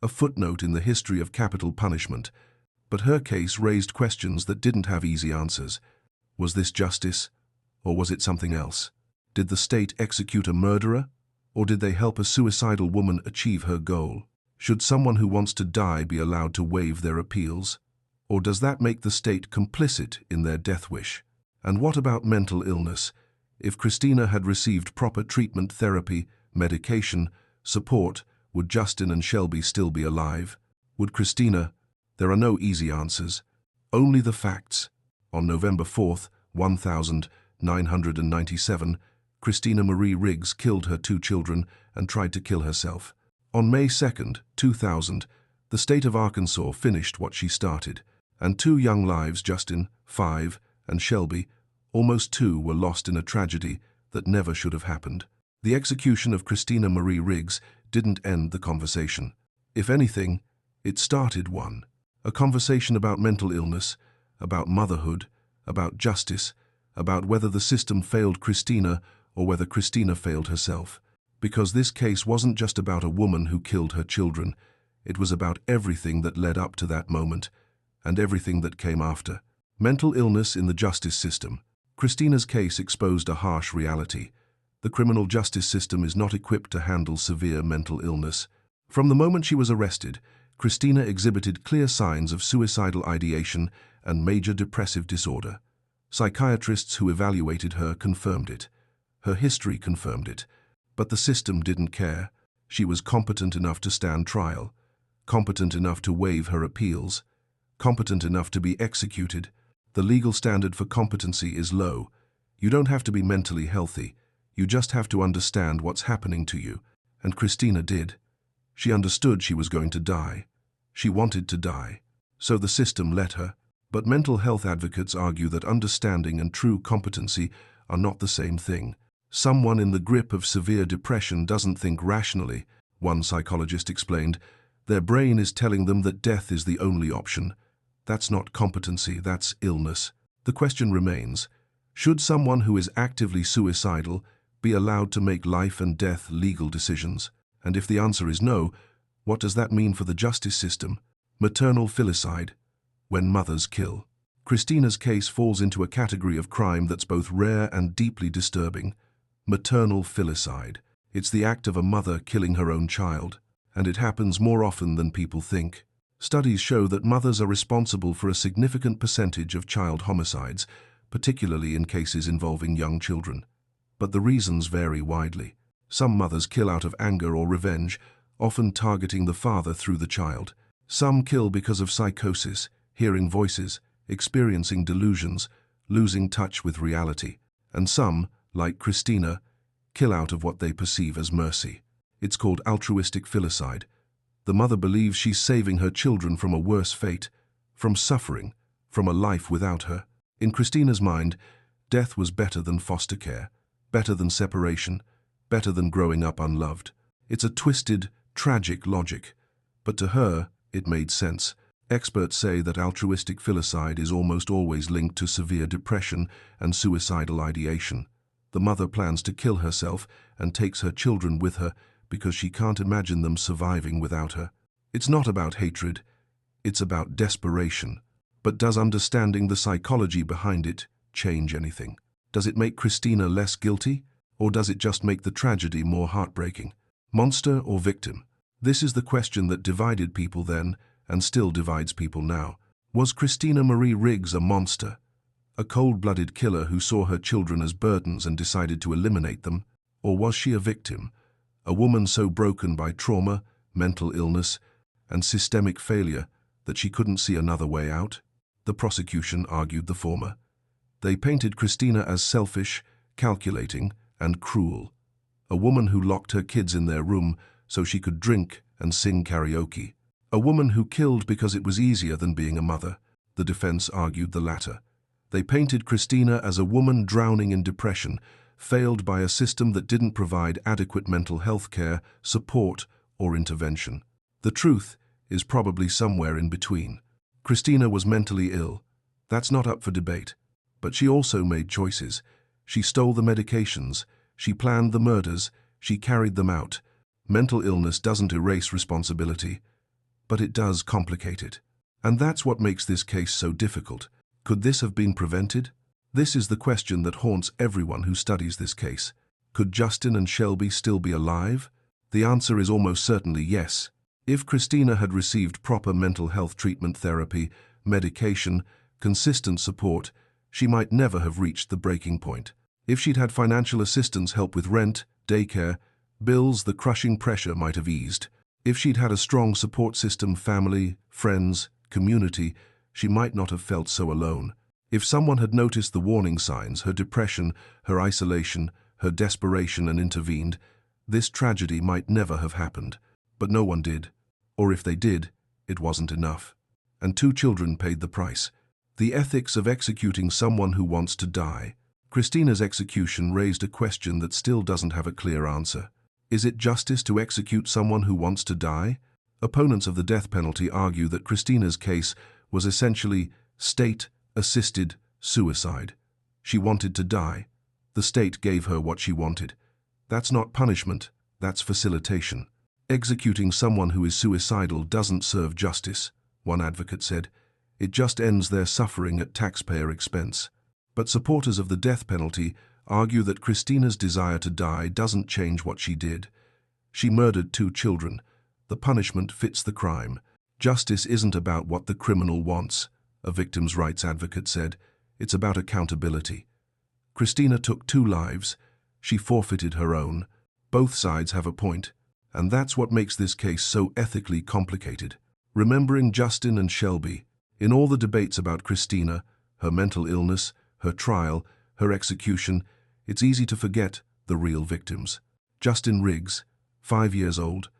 Speaker 1: a footnote in the history of capital punishment. But her case raised questions that didn't have easy answers. Was this justice, or was it something else? Did the state execute a murderer, or did they help a suicidal woman achieve her goal? Should someone who wants to die be allowed to waive their appeals? Or does that make the state complicit in their death wish? And what about mental illness? If Christina had received proper treatment, therapy, medication, support, would Justin and Shelby still be alive? Would Christina? There are no easy answers, only the facts. On November 4th, 1997, Christina Marie Riggs killed her 2 children and tried to kill herself. On May 2nd, 2000, the state of Arkansas finished what she started, and 2 young lives, Justin, 5, and Shelby, almost 2, were lost in a tragedy that never should have happened. The execution of Christina Marie Riggs didn't end the conversation. If anything, it started one. A conversation about mental illness, about motherhood, about justice, about whether the system failed Christina or whether Christina failed herself. Because this case wasn't just about a woman who killed her children. It was about everything that led up to that moment and everything that came after. Mental illness in the justice system. Christina's case exposed a harsh reality. The criminal justice system is not equipped to handle severe mental illness. From the moment she was arrested, Christina exhibited clear signs of suicidal ideation and major depressive disorder. Psychiatrists who evaluated her confirmed it. Her history confirmed it. But the system didn't care. She was competent enough to stand trial, competent enough to waive her appeals, competent enough to be executed. The legal standard for competency is low. You don't have to be mentally healthy. You just have to understand what's happening to you. And Christina did. She understood she was going to die. She wanted to die. So the system let her. But mental health advocates argue that understanding and true competency are not the same thing. Someone in the grip of severe depression doesn't think rationally, one psychologist explained. Their brain is telling them that death is the only option. That's not competency, that's illness. The question remains, should someone who is actively suicidal be allowed to make life and death legal decisions? And if the answer is no, what does that mean for the justice system? Maternal filicide, when mothers kill. Christina's case falls into a category of crime that's both rare and deeply disturbing. Maternal filicide. It's the act of a mother killing her own child, and it happens more often than people think. Studies show that mothers are responsible for a significant percentage of child homicides, particularly in cases involving young children. But the reasons vary widely. Some mothers kill out of anger or revenge, often targeting the father through the child. Some kill because of psychosis, hearing voices, experiencing delusions, losing touch with reality. And some, like Christina, kill out of what they perceive as mercy. It's called altruistic filicide. The mother believes she's saving her children from a worse fate, from suffering, from a life without her. In Christina's mind, death was better than foster care, better than separation, better than growing up unloved. It's a twisted, tragic logic, but to her, it made sense. Experts say that altruistic filicide is almost always linked to severe depression and suicidal ideation. The mother plans to kill herself and takes her children with her because she can't imagine them surviving without her. It's not about hatred, it's about desperation. But does understanding the psychology behind it change anything? Does it make Christina less guilty, or does it just make the tragedy more heartbreaking? Monster or victim? This is the question that divided people then and still divides people now. Was Christina Marie Riggs a monster? A cold-blooded killer who saw her children as burdens and decided to eliminate them? Or was she a victim? A woman so broken by trauma, mental illness, and systemic failure that she couldn't see another way out? The prosecution argued the former. They painted Christina as selfish, calculating, and cruel. A woman who locked her kids in their room so she could drink and sing karaoke. A woman who killed because it was easier than being a mother. The defense argued the latter. They painted Christina as a woman drowning in depression, failed by a system that didn't provide adequate mental health care, support, or intervention. The truth is probably somewhere in between. Christina was mentally ill. That's not up for debate. But she also made choices. She stole the medications. She planned the murders. She carried them out. Mental illness doesn't erase responsibility, but it does complicate it. And that's what makes this case so difficult. Could this have been prevented? This is the question that haunts everyone who studies this case. Could Justin and Shelby still be alive? The answer is almost certainly yes. If Christina had received proper mental health treatment, therapy, medication, consistent support, she might never have reached the breaking point. If she'd had financial assistance, help with rent, daycare, bills, the crushing pressure might have eased. If she'd had a strong support system, family, friends, community, she might not have felt so alone. If someone had noticed the warning signs, her depression, her isolation, her desperation, and intervened, this tragedy might never have happened. But no one did. Or if they did, it wasn't enough. And 2 children paid the price. The ethics of executing someone who wants to die. Christina's execution raised a question that still doesn't have a clear answer. Is it justice to execute someone who wants to die? Opponents of the death penalty argue that Christina's case was essentially state-assisted suicide. She wanted to die. The state gave her what she wanted. That's not punishment, that's facilitation. Executing someone who is suicidal doesn't serve justice, one advocate said. It just ends their suffering at taxpayer expense. But supporters of the death penalty argue that Christina's desire to die doesn't change what she did. She murdered 2 children, The punishment fits the crime. Justice isn't about what the criminal wants, a victim's rights advocate said. It's about accountability. Christina took 2 lives. She forfeited her own. Both sides have a point, and that's what makes this case so ethically complicated. Remembering Justin and Shelby, in all the debates about Christina, her mental illness, her trial, her execution, it's easy to forget the real victims. Justin Riggs, 5 years old,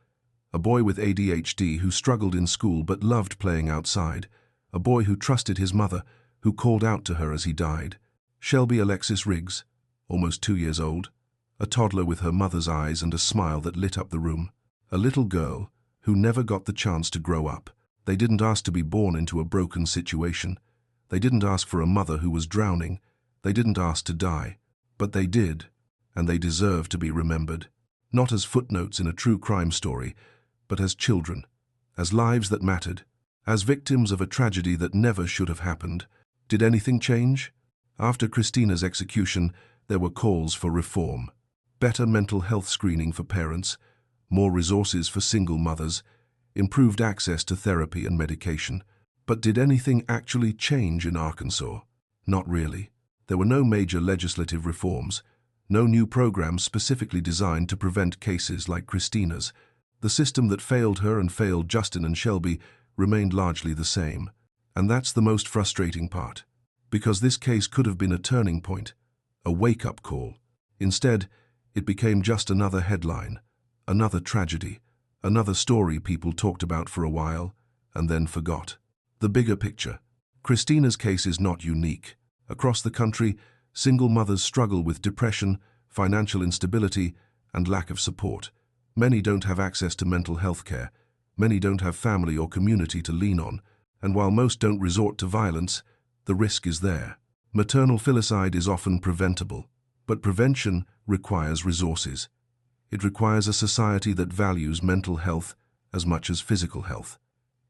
Speaker 1: a boy with ADHD who struggled in school but loved playing outside, a boy who trusted his mother, who called out to her as he died. Shelby Alexis Riggs, almost 2 years old, a toddler with her mother's eyes and a smile that lit up the room. A little girl who never got the chance to grow up. They didn't ask to be born into a broken situation. They didn't ask for a mother who was drowning. They didn't ask to die. But they did, and they deserve to be remembered. Not as footnotes in a true crime story, but as children, as lives that mattered, as victims of a tragedy that never should have happened. Did anything change? After Christina's execution, there were calls for reform. Better mental health screening for parents, more resources for single mothers, improved access to therapy and medication. But did anything actually change in Arkansas? Not really. There were no major legislative reforms, no new programs specifically designed to prevent cases like Christina's. The system that failed her and failed Justin and Shelby remained largely the same. And that's the most frustrating part. Because this case could have been a turning point, a wake-up call. Instead, it became just another headline, another tragedy, another story people talked about for a while and then forgot. The bigger picture. Christina's case is not unique. Across the country, single mothers struggle with depression, financial instability, and lack of support. Many don't have access to mental health care. Many don't have family or community to lean on. And while most don't resort to violence, the risk is there. Maternal filicide is often preventable, but prevention requires resources. It requires a society that values mental health as much as physical health.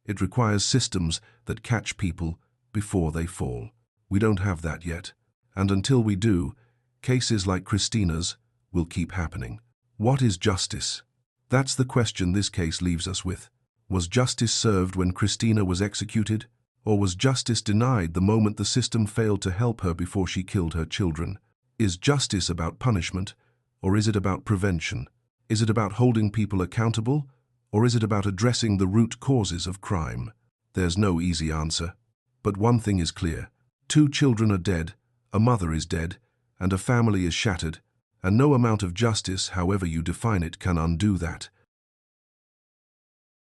Speaker 1: It requires systems that catch people before they fall. We don't have that yet. And until we do, cases like Christina's will keep happening. What is justice? That's the question this case leaves us with. Was justice served when Christina was executed? Or was justice denied the moment the system failed to help her before she killed her children? Is justice about punishment, or is it about prevention? Is it about holding people accountable, or is it about addressing the root causes of crime? There's no easy answer. But one thing is clear. 2 children are dead, a mother is dead, and a family is shattered, and no amount of justice, however you define it, can undo that.